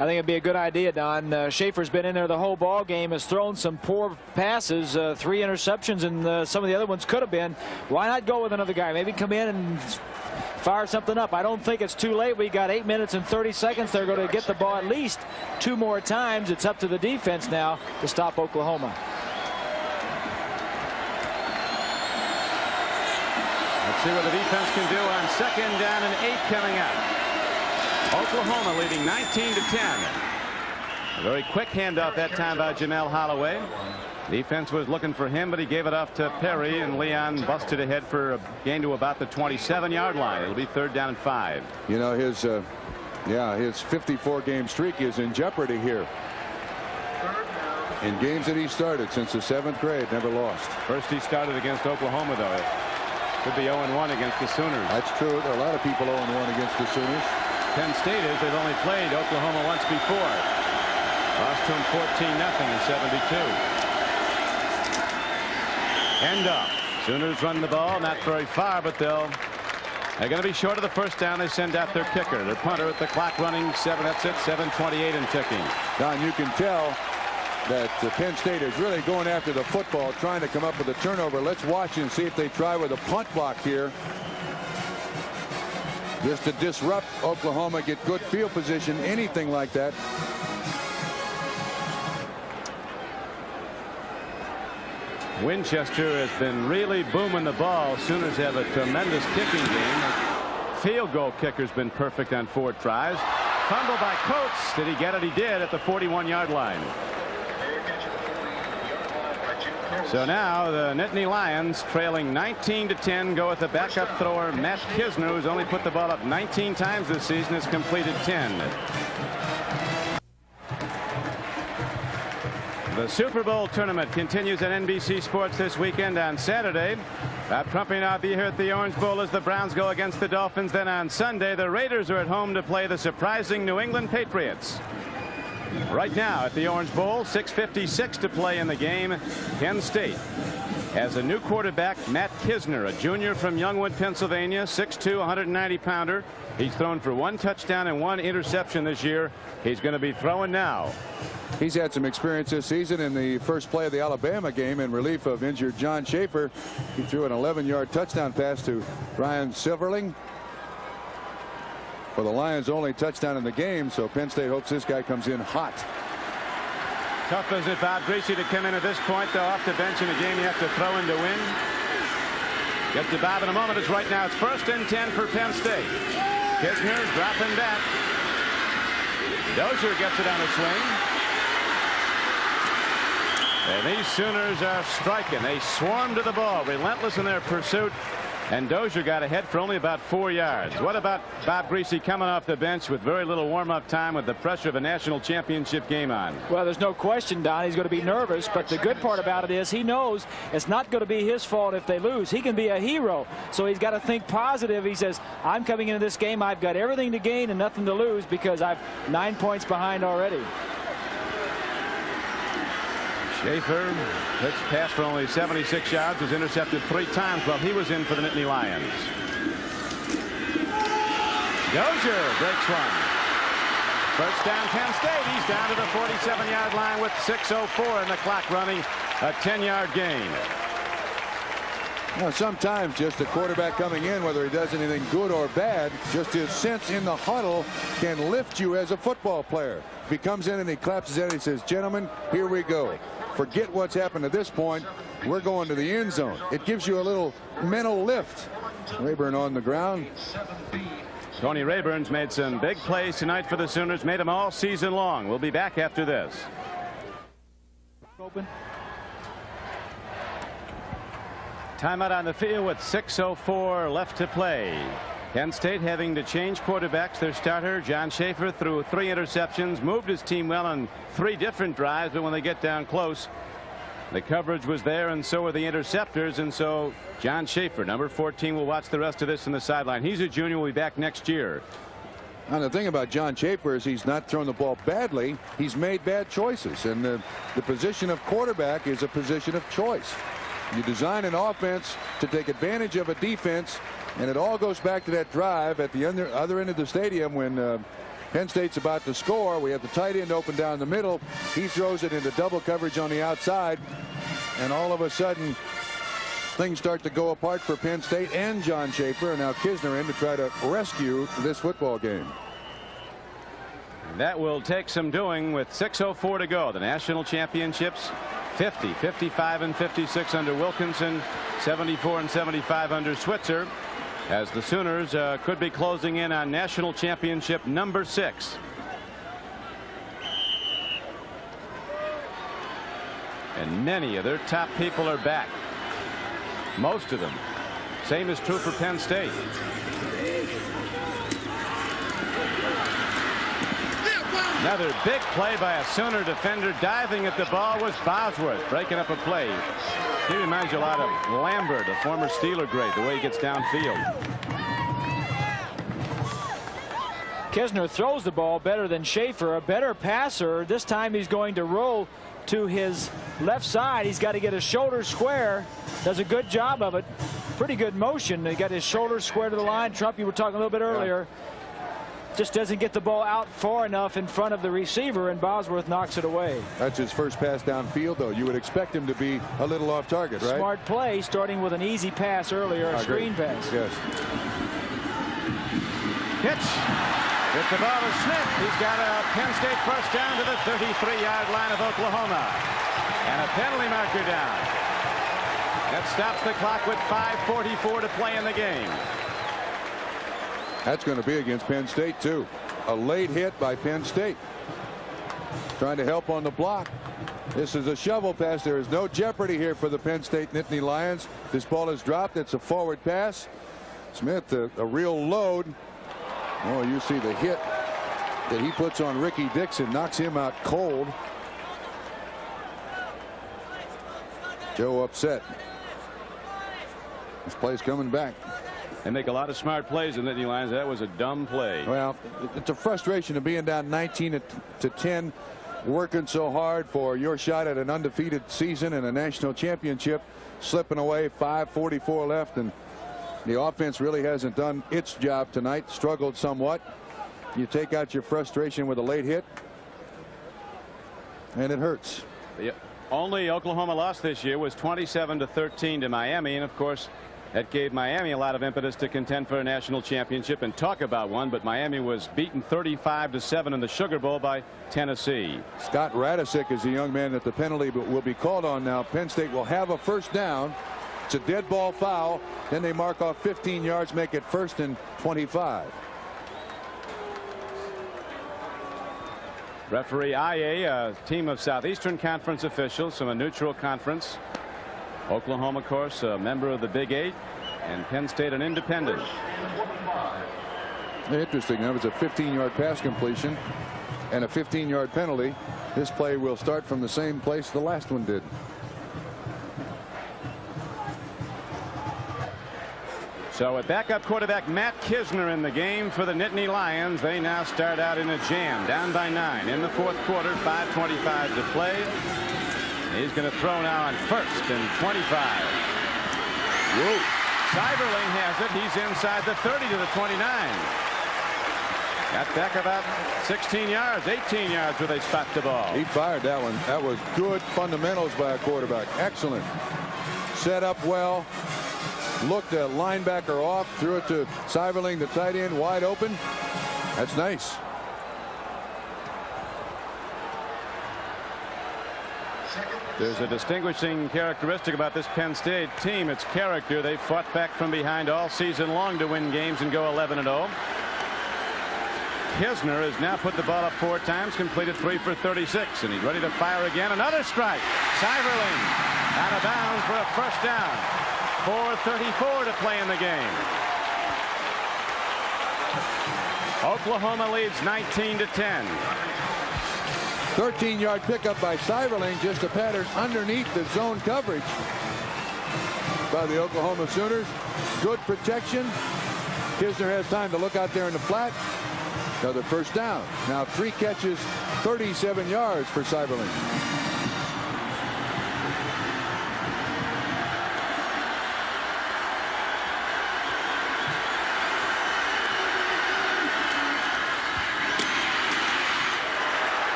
I think it'd be a good idea, Don. Schaefer's been in there the whole ball game, has thrown some poor passes, 3 interceptions, and some of the other ones could have been. Why not go with another guy? Maybe come in and fire something up. I don't think it's too late. We got 8 minutes and 30 seconds. They're going to get the ball at least 2 more times. It's up to the defense now to stop Oklahoma. Let's see what the defense can do on 2nd down and 8 coming up. Oklahoma leading 19-10. A very quick handoff that time by Jamelle Holieway. Defense was looking for him, but he gave it off to Perry, and Leon busted ahead for a gain to about the 27-yard line. It'll be 3rd down and 5. You know, his 54-game streak is in jeopardy here. In games that he started since the 7th grade, never lost. First he started against Oklahoma, though. Could be 0-1 against the Sooners. That's true. There are a lot of people 0-1 against the Sooners. Penn State is. They've only played Oklahoma once before. Lost to them 14-0 in '72. End up. Sooners run the ball, not very far, but they're going to be short of the 1st down. They send out their kicker, their punter, with the clock running 7. That's it, 7:28 and ticking. Don, you can tell that Penn State is really going after the football, trying to come up with a turnover. Let's watch and see if they try with a punt block here, just to disrupt Oklahoma, get good field position, anything like that. Winchester has been really booming the ball. Sooners have a tremendous kicking game. The field goal kicker's been perfect on 4 tries. Fumble by Coates. Did he get it? He did at the 41-yard line. So now the Nittany Lions, trailing 19-10, go with the backup thrower Matt Kisner, who's only put the ball up 19 times this season, has completed 10. The Super Bowl tournament continues at NBC Sports this weekend on Saturday. Bob Trumpy and I'll be here at the Orange Bowl as the Browns go against the Dolphins. Then on Sunday, the Raiders are at home to play the surprising New England Patriots. Right now at the Orange Bowl, 6:56 to play in the game. Penn State has a new quarterback, Matt Kisner, a junior from Youngwood, Pennsylvania, 6'2", 190-pounder. He's thrown for 1 touchdown and 1 interception this year. He's going to be throwing now. He's had some experience this season. In the first play of the Alabama game, in relief of injured John Schaefer, he threw an 11-yard touchdown pass to Ryan Silverling for the Lions' only touchdown in the game. So Penn State hopes this guy comes in hot. Tough as it Bob Greasy to come in at this point, though, off the bench in a game you have to throw in to win. Get to Bob in a moment. It's right now. It's 1st and 10 for Penn State. Kisner's dropping back. Dozier gets it on a swing. And these Sooners are striking. They swarm to the ball, relentless in their pursuit. And Dozier got ahead for only about 4 yards. What about Bob Greasy coming off the bench with very little warm-up time with the pressure of a national championship game on? Well, there's no question, Don, he's going to be nervous, but the good part about it is he knows it's not going to be his fault if they lose. He can be a hero, so he's got to think positive. He says, I'm coming into this game, I've got everything to gain and nothing to lose because I'm 9 points behind already. Schaefer, pitch pass for only 76 yards, was intercepted 3 times while he was in for the Nittany Lions. Dozier breaks one. 1st down Penn State. He's down to the 47-yard line with 6:04 in the clock running, a 10-yard gain. Now, sometimes just a quarterback coming in, whether he does anything good or bad, just his sense in the huddle can lift you as a football player. If he comes in and he claps his head and he says, gentlemen, here we go. Forget what's happened to this point. We're going to the end zone. It gives you a little mental lift. Rayburn on the ground. Tony Rayburn's made some big plays tonight for the Sooners, made them all season long. We'll be back after this. Open. Timeout on the field with 6:04 left to play. Penn State having to change quarterbacks. Their starter, John Schaefer, threw 3 interceptions, moved his team well on 3 different drives, but when they get down close, The coverage was there, and so were the interceptors, and so John Schaefer, number 14, will watch the rest of this in the sideline. He's a junior, will be back next year. And the thing about John Schaefer is he's not thrown the ball badly. He's made bad choices, and the position of quarterback is a position of choice. You design an offense to take advantage of a defense, and it all goes back to that drive at the other end of the stadium when Penn State's about to score. We have the tight end open down the middle. He throws it into double coverage on the outside, and all of a sudden things start to go apart for Penn State and John Schaefer, and now Kisner in to try to rescue this football game. And that will take some doing with 6:04 to go. The national championships 50, 55 and 56 under Wilkinson, 74 and 75 under Switzer, as the Sooners could be closing in on national championship number 6. And many of their top people are back. Most of them. Same is true for Penn State. Another big play by a Sooner defender. Diving at the ball was Bosworth, breaking up a play. He reminds you a lot of Lambert, a former Steeler great, the way he gets downfield. Kisner throws the ball better than Schaefer, a better passer. This time he's going to roll to his left side. He's got to get his shoulders square. Does a good job of it. Pretty good motion. He got his shoulders square to the line. Trump, you were talking a little bit earlier. Just doesn't get the ball out far enough in front of the receiver, and Bosworth knocks it away. That's his first pass downfield, though. You would expect him to be a little off target, right? Smart play, starting with an easy pass earlier, a screen pass. Yes. Pitch. Gets the ball to Smith. He's got a Penn State first down to the 33-yard line of Oklahoma. And a penalty marker down. That stops the clock with 5:44 to play in the game. That's going to be against Penn State, too. A late hit by Penn State. Trying to help on the block. This is a shovel pass. There is no jeopardy here for the Penn State Nittany Lions. This ball is dropped. It's a forward pass. Smith, a real load. Oh, you see the hit that he puts on Ricky Dixon, knocks him out cold. Joe upset. This play's coming back. They make a lot of smart plays in the Nittany Lions. That was a dumb play. Well, it's a frustration of being down 19-10, working so hard for your shot at an undefeated season and a national championship, slipping away. 5:44 left, and the offense really hasn't done its job tonight. Struggled somewhat. You take out your frustration with a late hit, and it hurts. The only Oklahoma loss this year was 27-13 to Miami, and of course that gave Miami a lot of impetus to contend for a national championship and talk about one. But Miami was beaten 35-7 in the Sugar Bowl by Tennessee. Scott Radisick is the young man that the penalty will be called on now. Penn State will have a first down. It's a dead ball foul. Then they mark off 15 yards, make it 1st and 25. Referee IA, a team of Southeastern Conference officials from a neutral conference. Oklahoma, of course, a member of the Big 8, and Penn State an independent. Interesting. That was a 15-yard pass completion and a 15-yard penalty. This play will start from the same place the last one did. So with backup quarterback Matt Kisner in the game for the Nittany Lions, they now start out in a jam, down by 9 in the 4th quarter, 5:25 to play. He's going to throw now on 1st and 25. Whoa. Seiberling has it. He's inside the 30 to the 29. Got back about 16 yards, 18 yards where they spot the ball. He fired that one. That was good fundamentals by a quarterback. Excellent. Set up well. Looked a linebacker off. Threw it to Seiberling, the tight end, wide open. That's nice. There's a distinguishing characteristic about this Penn State team. It's character. They fought back from behind all season long to win games and go 11-0. Kisner has now put the ball up 4 times, completed 3 for 36, and he's ready to fire again. Another strike. Seiberling out of bounds for a first down. 4:34 to play in the game. Oklahoma leads 19-10. 13-yard pickup by Seiberling, just a pattern underneath the zone coverage by the Oklahoma Sooners. Good protection. Kisner has time to look out there in the flat. Another first down. Now 3 catches, 37 yards for Seiberling.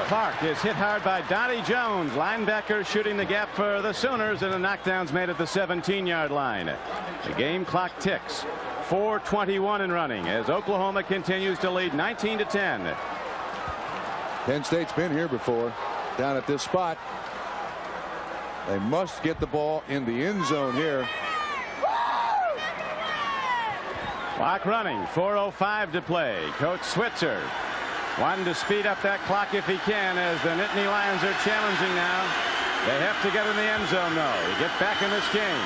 Clark is hit hard by Donnie Jones, linebacker, shooting the gap for the Sooners, and the knockdown's made at the 17-yard line. The game clock ticks. 4:21 in running as Oklahoma continues to lead 19-10. Penn State's been here before, down at this spot. They must get the ball in the end zone here. Clock running, 4:05 to play. Coach Switzer wanting to speed up that clock if he can, as the Nittany Lions are challenging now. They have to get in the end zone, though, to get back in this game.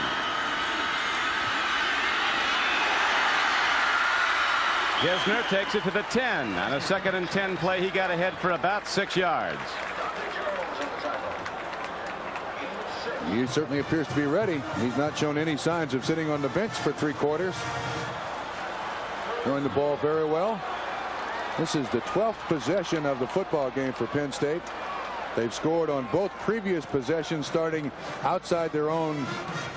Kisner takes it to the 10. On a 2nd and 10 play, he got ahead for about 6 yards. He certainly appears to be ready. He's not shown any signs of sitting on the bench for 3 quarters. Throwing the ball very well. This is the 12th possession of the football game for Penn State. They've scored on both previous possessions starting outside their own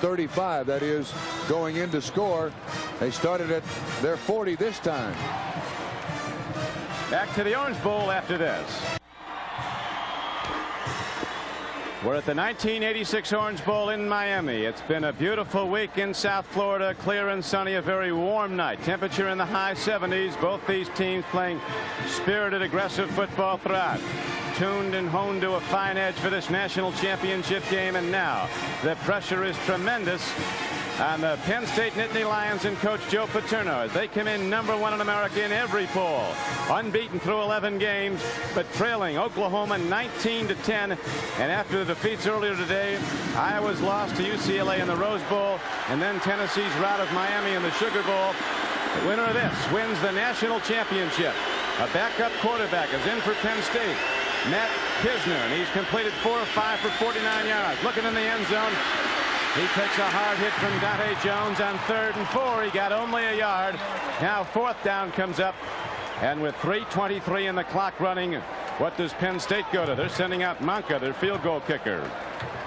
35. That is, going in to score. They started at their 40 this time. Back to the Orange Bowl after this. We're at the 1986 Orange Bowl in Miami. It's been a beautiful week in South Florida, clear and sunny, a very warm night. Temperature in the high 70s. Both these teams playing spirited, aggressive football throughout. Tuned and honed to a fine edge for this national championship game, and now the pressure is tremendous on the Penn State Nittany Lions and Coach Joe Paterno as they come in #1 in America in every poll. Unbeaten through 11 games, but trailing Oklahoma 19-10. And after the defeats earlier today, Iowa's loss to UCLA in the Rose Bowl, and then Tennessee's rout of Miami in the Sugar Bowl. The winner of this wins the national championship. A backup quarterback is in for Penn State, Matt Kisner, and he's completed 4 of 5 for 49 yards. Looking in the end zone. He takes a hard hit from Dante Jones on 3rd and 4. He got only a yard. Now 4th down comes up. And with 3:23 in the clock running, what does Penn State go to? They're sending out Manca, their field goal kicker.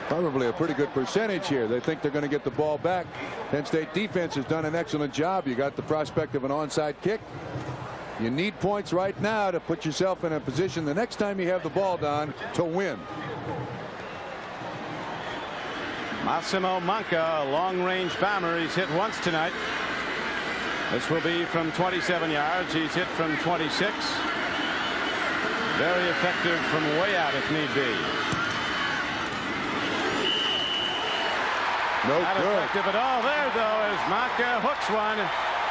Probably a pretty good percentage here. They think they're going to get the ball back. Penn State defense has done an excellent job. You got the prospect of an onside kick. You need points right now to put yourself in a position the next time you have the ball down to win. Massimo Manca, a long-range bomber. He's hit once tonight. This will be from 27 yards. He's hit from 26. Very effective from way out if need be. Not effective at all there, though, as Manca hooks one.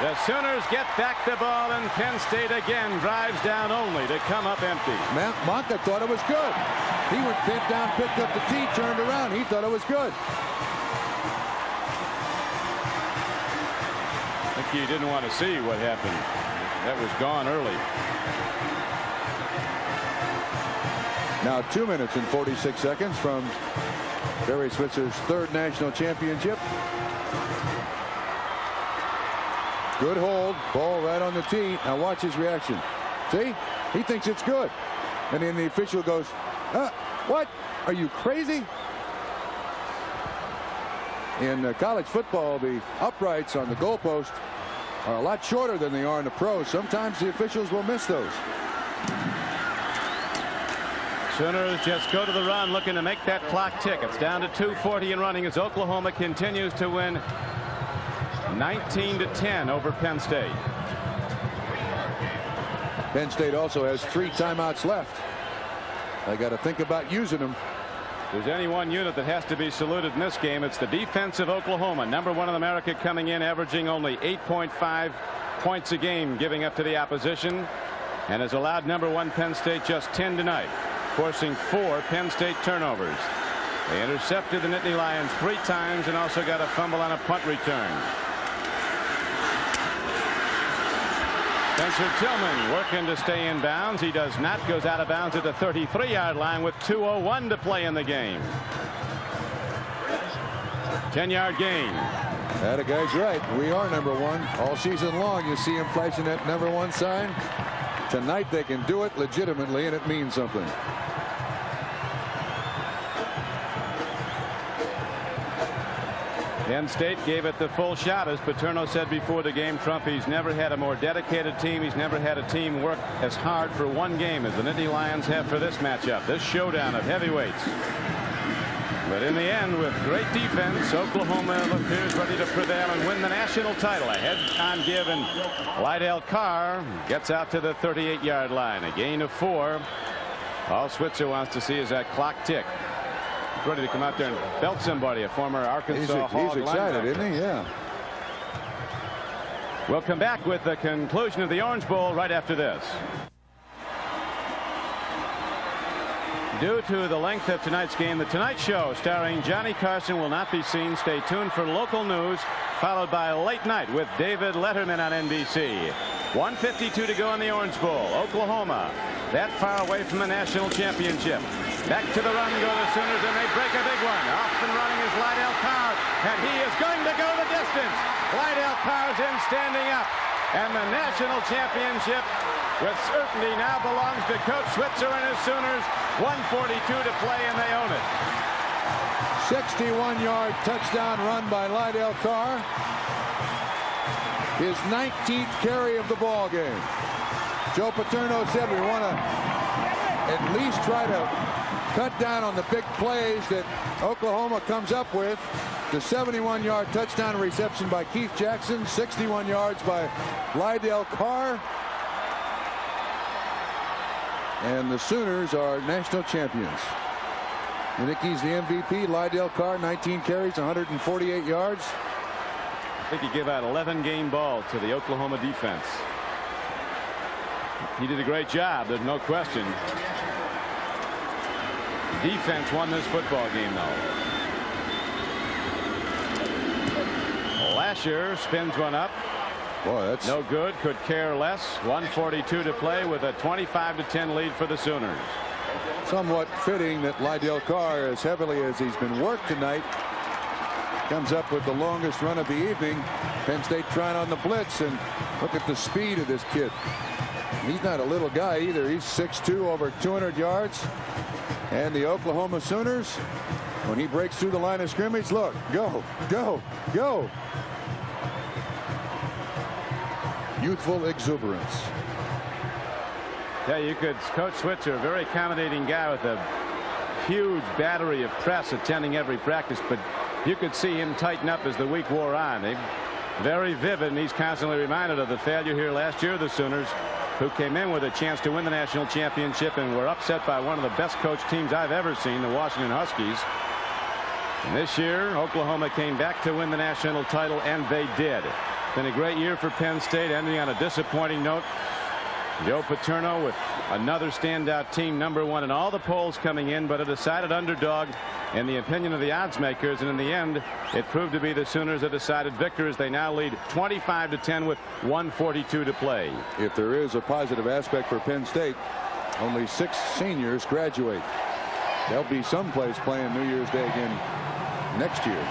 The Sooners get back the ball, and Penn State again drives down only to come up empty. Manca thought it was good. He went bent down, picked up the tee, turned around. He thought it was good. I think he didn't want to see what happened. That was gone early. Now 2 minutes and 46 seconds from Barry Switzer's 3rd national championship. Good hold. Ball right on the tee. Now watch his reaction. See? He thinks it's good. And then the official goes, what? Are you crazy? In college football, the uprights on the goalpost are a lot shorter than they are in the pros. Sometimes the officials will miss those. Sooners just go to the run, looking to make that clock tick. It's down to 2:40 in running as Oklahoma continues to win 19-10 over Penn State. Penn State also has 3 timeouts left. I got to think about using them. If there's any one unit that has to be saluted in this game, it's the defense of Oklahoma. #1 in America, coming in averaging only 8.5 points a game, giving up to the opposition, and has allowed #1 Penn State just 10 tonight, forcing 4 Penn State turnovers. They intercepted the Nittany Lions 3 times and also got a fumble on a punt return. Spencer Tillman working to stay in bounds. He does not. Goes out of bounds at the 33-yard line with 2:01 to play in the game. 10-yard gain. That guy's right. We are number one. All season long you see him flashing that number one sign. Tonight they can do it legitimately, and it means something. Penn State gave it the full shot. As Paterno said before the game, Trump, he's never had a more dedicated team. He's never had a team work as hard for one game as the Nittany Lions have for this matchup, this showdown of heavyweights. But in the end, with great defense, Oklahoma appears ready to prevail and win the national title. A head-on give, and Lydell Carr gets out to the 38-yard line. A gain of 4. All Switzer wants to see is that clock tick. He's ready to come out there and belt somebody, a former Arkansas Hog He's excited, linebacker. isn't he? Yeah. We'll come back with the conclusion of the Orange Bowl right after this. Due to the length of tonight's game, the Tonight Show starring Johnny Carson will not be seen. Stay tuned for local news, followed by Late Night with David Letterman on NBC. 1:52 to go in the Orange Bowl. Oklahoma that far away from the national championship. Back to the run go the Sooners, and they break a big one. Off and running is Lydell Carr, and he is going to go the distance. Lydell Carr's in standing up, and the national championship with certainty now belongs to Coach Switzer and his Sooners. 1:42 to play, and they own it. 61-yard touchdown run by Lydell Carr. His 19th carry of the ball game. Joe Paterno said we want to at least try to cut down on the big plays that Oklahoma comes up with. The 71-yard touchdown reception by Keith Jackson, 61 yards by Lydell Carr. And the Sooners are national champions. Nicky's the MVP. Lydell Carr, 19 carries, 148 yards. I think he gave out 11 game balls to the Oklahoma defense. He did a great job, there's no question. Defense won this football game, though. Lashar spins one up. Boy, that's no good. Could care less. 1:42 to play with a 25-10 lead for the Sooners. Somewhat fitting that Lydell Carr, as heavily as he's been worked tonight, comes up with the longest run of the evening. Penn State trying on the blitz, and look at the speed of this kid. He's not a little guy either. He's 6'2", over 200 yards. And the Oklahoma Sooners, when he breaks through the line of scrimmage, look, go, go, go. Youthful exuberance. Yeah, you could, Coach Switzer, a very accommodating guy with a huge battery of press attending every practice, but you could see him tighten up as the week wore on. Very vivid, and he's constantly reminded of the failure here last year of the Sooners, who came in with a chance to win the national championship and were upset by one of the best coached teams I've ever seen, the Washington Huskies. And this year, Oklahoma came back to win the national title, and they did. Been a great year for Penn State, ending on a disappointing note. Joe Paterno with another standout team, #1 in all the polls coming in, but a decided underdog in the opinion of the odds makers. And in the end, it proved to be the Sooners a decided victors. They now lead 25-10 with 1:42 to play. If there is a positive aspect for Penn State, only 6 seniors graduate. They'll be someplace playing New Year's Day again next year.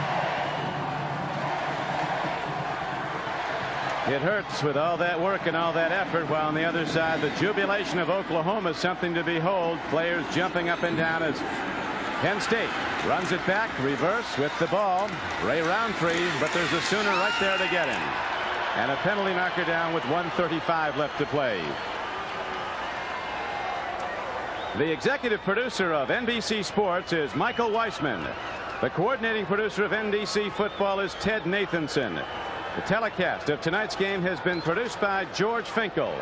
It hurts with all that work and all that effort, while on the other side, the jubilation of Oklahoma is something to behold. Players jumping up and down as Penn State runs it back, reverse with the ball. Ray Roundtree, but there's a Sooner right there to get him. And a penalty marker down with 1:35 left to play. The executive producer of NBC Sports is Michael Weissman. The coordinating producer of NBC Football is Ted Nathanson. The telecast of tonight's game has been produced by George Finkel,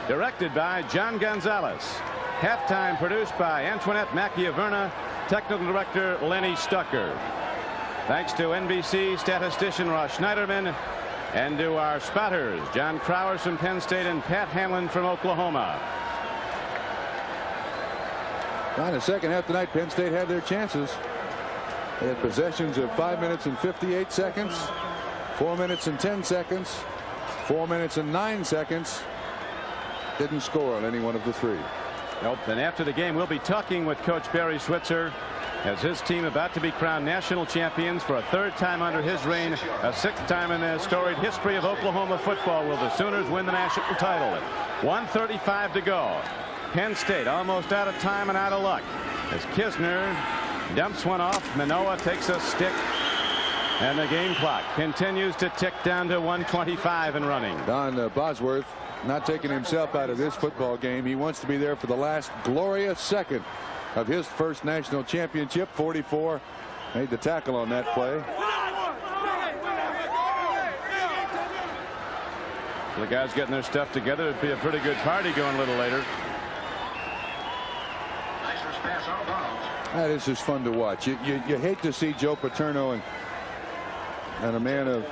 directed by John Gonzalez. Halftime produced by Antoinette Macchiaverna, technical director Lenny Stucker. Thanks to NBC statistician Ross Schneiderman, and to our spotters, John Crowers from Penn State and Pat Hanlon from Oklahoma. In the second half tonight, Penn State had their chances. They had possessions of 5 minutes and 58 seconds. 4 minutes and 10 seconds, 4 minutes and 9 seconds, didn't score on any one of the three. Nope. And after the game, we'll be talking with Coach Barry Switzer as his team about to be crowned national champions for a third time under his reign, a sixth time in the storied history of Oklahoma football. Will the Sooners win the national title? 1:35 to go. Penn State almost out of time and out of luck as Kisner dumps one off. Manoa takes a stick, and the game clock continues to tick down to 1:25 and running. Don Bosworth not taking himself out of this football game. He wants to be there for the last glorious second of his first national championship. 44 made the tackle on that play. The guys getting their stuff together. It'd be a pretty good party going a little later. This is fun to watch. You hate to see Joe Paterno and a man of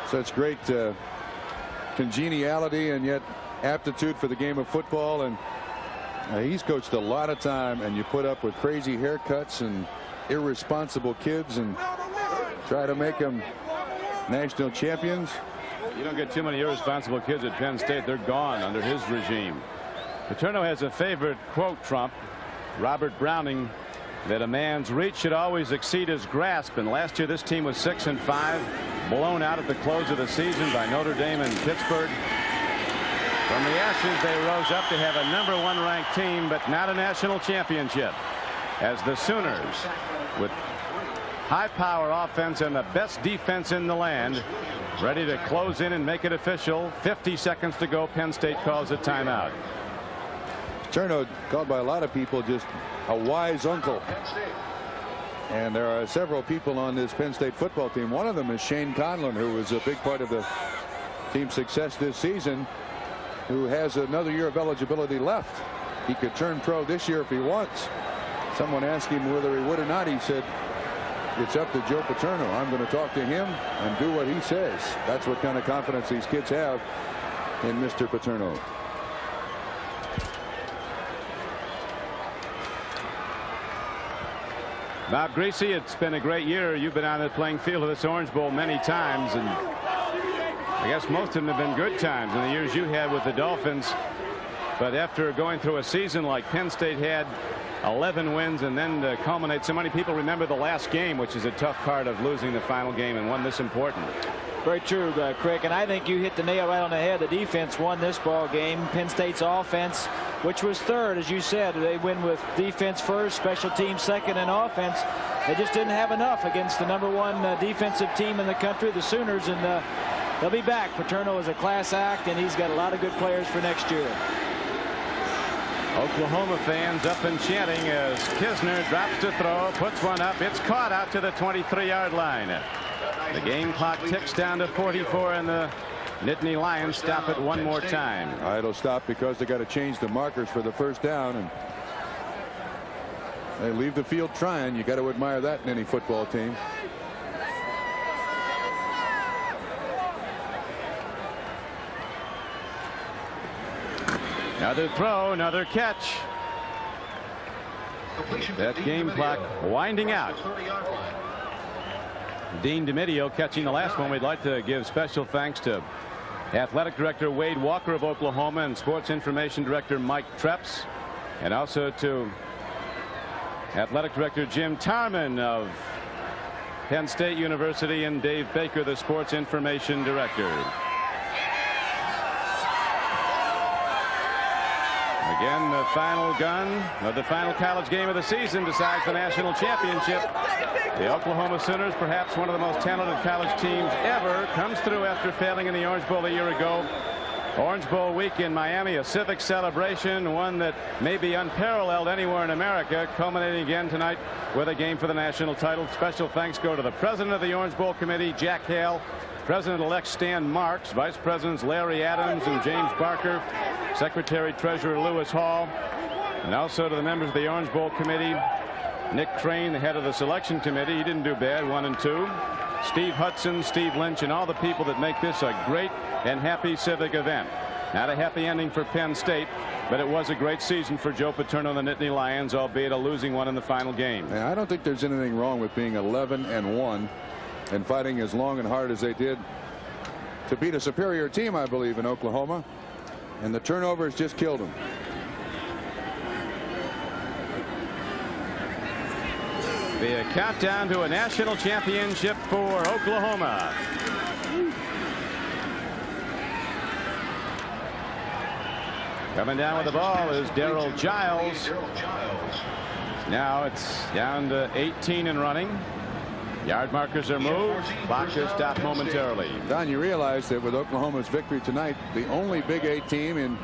such great congeniality and yet aptitude for the game of football, and he's coached a lot of time, and you put up with crazy haircuts and irresponsible kids and try to make them national champions. You don't get too many irresponsible kids at Penn State. They're gone under his regime. Paterno has a favorite quote, Trump, Robert Browning, that a man's reach should always exceed his grasp. And last year this team was 6-5, blown out at the close of the season by Notre Dame and Pittsburgh. From the ashes they rose up to have a #1 ranked team, but not a national championship, as the Sooners, with high power offense and the best defense in the land, ready to close in and make it official. 50 seconds to go. Penn State calls a timeout. Paterno, called by a lot of people just a wise uncle. And there are several people on this Penn State football team. One of them is Shane Conlon, who was a big part of the team's success this season, who has another year of eligibility left. He could turn pro this year if he wants. Someone asked him whether he would or not. He said, it's up to Joe Paterno. I'm going to talk to him and do what he says. That's what kind of confidence these kids have in Mr. Paterno. Bob Greasy, it's been a great year. You've been on the playing field of this Orange Bowl many times, and I guess most of them have been good times in the years you had with the Dolphins. But after going through a season like Penn State had, 11 wins, and then to culminate, so many people remember the last game, which is a tough part of losing the final game, and one this important. Very true, Crick, and I think you hit the nail right on the head. The defense won this ball game. Penn State's offense, which was third, as you said, they win with defense first, special teams second, and offense. They just didn't have enough against the #1 defensive team in the country, the Sooners, and they'll be back. Paterno is a class act, and he's got a lot of good players for next year. Oklahoma fans up and chanting as Kisner drops to throw, puts one up. It's caught out to the 23-yard line. The game clock ticks down to 44, and the Nittany Lions stop it one more time. It'll stop because they got to change the markers for the first down, and they leave the field trying. You got to admire that in any football team. Another throw, another catch. That game clock winding out. Dean DiMedio catching the last one. We'd like to give special thanks to Athletic Director Wade Walker of Oklahoma and Sports Information Director Mike Treps, and also to Athletic Director Jim Tarman of Penn State University and Dave Baker, the Sports Information Director. Again, the final gun of the final college game of the season decides the national championship. The Oklahoma Sooners, perhaps one of the most talented college teams ever, comes through after failing in the Orange Bowl a year ago. Orange Bowl week in Miami, a civic celebration, one that may be unparalleled anywhere in America, culminating again tonight with a game for the national title. Special thanks go to the president of the Orange Bowl committee, Jack Hale, President-elect Stan Marks, Vice Presidents Larry Adams and James Barker, Secretary-Treasurer Lewis Hall, and also to the members of the Orange Bowl committee, Nick Crane, the head of the selection committee. He didn't do bad, 1 and 2. Steve Hudson, Steve Lynch, and all the people that make this a great and happy civic event. Not a happy ending for Penn State, but it was a great season for Joe Paterno and the Nittany Lions, albeit a losing one in the final game. Yeah, I don't think there's anything wrong with being 11-1 and fighting as long and hard as they did to beat a superior team, I believe, in Oklahoma. And the turnovers just killed them. Be a countdown to a national championship for Oklahoma. Coming down with the ball is Darryl Giles. Now it's down to 18 and running. Yard markers are moved. Clock is stopped momentarily. Don, you realize that with Oklahoma's victory tonight, the only Big 8 team in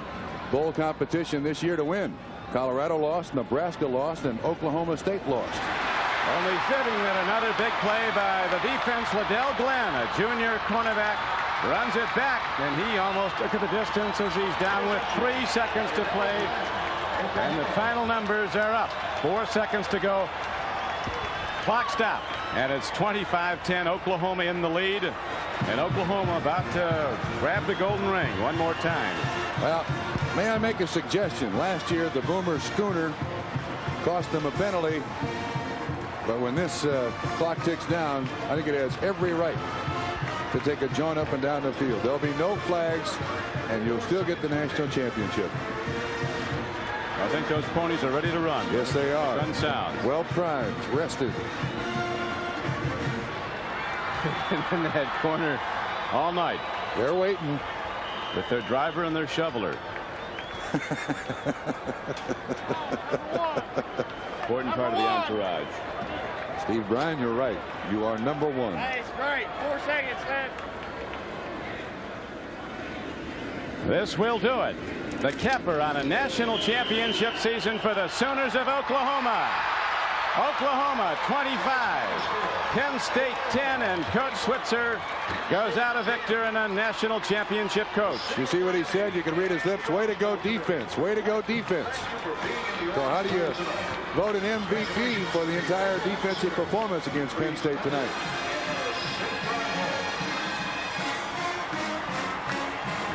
bowl competition this year to win. Colorado lost, Nebraska lost, and Oklahoma State lost. Only fitting that another big play by the defense. Lydell Glenn, a junior cornerback, runs it back, and he almost took it the distance as he's down with 3 seconds to play. And the final numbers are up. 4 seconds to go. Clock stop. And it's 25-10, Oklahoma in the lead. And Oklahoma about to grab the golden ring one more time. Well, may I make a suggestion? Last year, the Boomer Schooner cost them a penalty. But when this clock ticks down, I think it has every right to take a jaunt up and down the field. There'll be no flags, and you'll still get the national championship. I think those ponies are ready to run. Yes, they are. Gun sound. Well primed, rested. In that corner all night. They're waiting. With their driver and their shoveler. Important part of the entourage. Steve Bryan, you're right. You are number one. Hey, it's great. 4 seconds left. This will do it. The capper on a national championship season for the Sooners of Oklahoma. Oklahoma 25, Penn State 10, and Coach Switzer goes out a victor and a national championship coach. You see what he said? You can read his lips. Way to go defense. Way to go defense. So how do you vote an MVP for the entire defensive performance against Penn State tonight?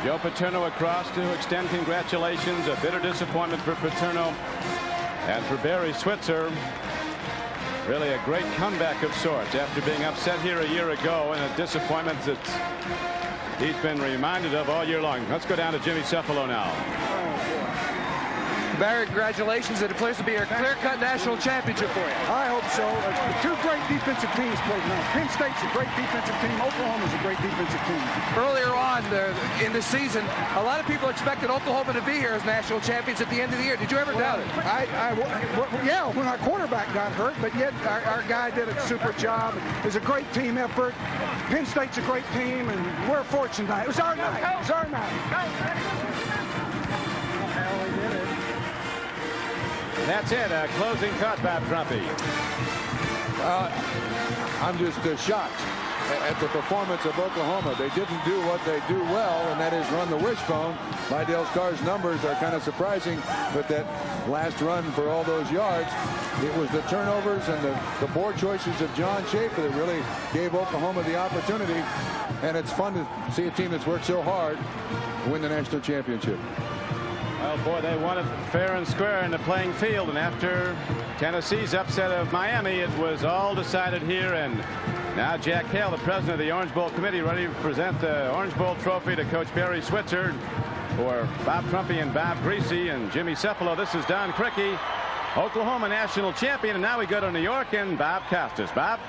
Joe Paterno across to extend congratulations. A bitter disappointment for Paterno and for Barry Switzer. Really a great comeback of sorts after being upset here a year ago, and a disappointment that he's been reminded of all year long. Let's go down to Jimmy Cephalo now. Barry, congratulations. It appears to be a clear-cut national championship for you. I hope so. Two great defensive teams played now. Penn State's a great defensive team. Oklahoma's a great defensive team. Earlier on in the season, a lot of people expected Oklahoma to be here as national champions at the end of the year. Did you ever doubt it? Yeah, when our quarterback got hurt, but yet our guy did a super job. It was a great team effort. Penn State's a great team, and we're fortunate tonight. It was our night. It was our night. That's it. A closing thought, Bob Trumpy. I'm just shocked at the performance of Oklahoma. They didn't do what they do well, and that is run the wishbone. Lydell Carr's numbers are kind of surprising, but that last run for all those yards, it was the turnovers and the poor choices of John Schaefer that really gave Oklahoma the opportunity. And it's fun to see a team that's worked so hard win the national championship. Oh boy, they won it fair and square in the playing field, and after Tennessee's upset of Miami, it was all decided here. And now Jack Hale, the president of the Orange Bowl committee, ready to present the Orange Bowl trophy to Coach Barry Switzer. For Bob Trumpy and Bob Greasy and Jimmy Cephalo, this is Don Criqui, Oklahoma national champion. And now we go to New York and Bob Costas. Bob.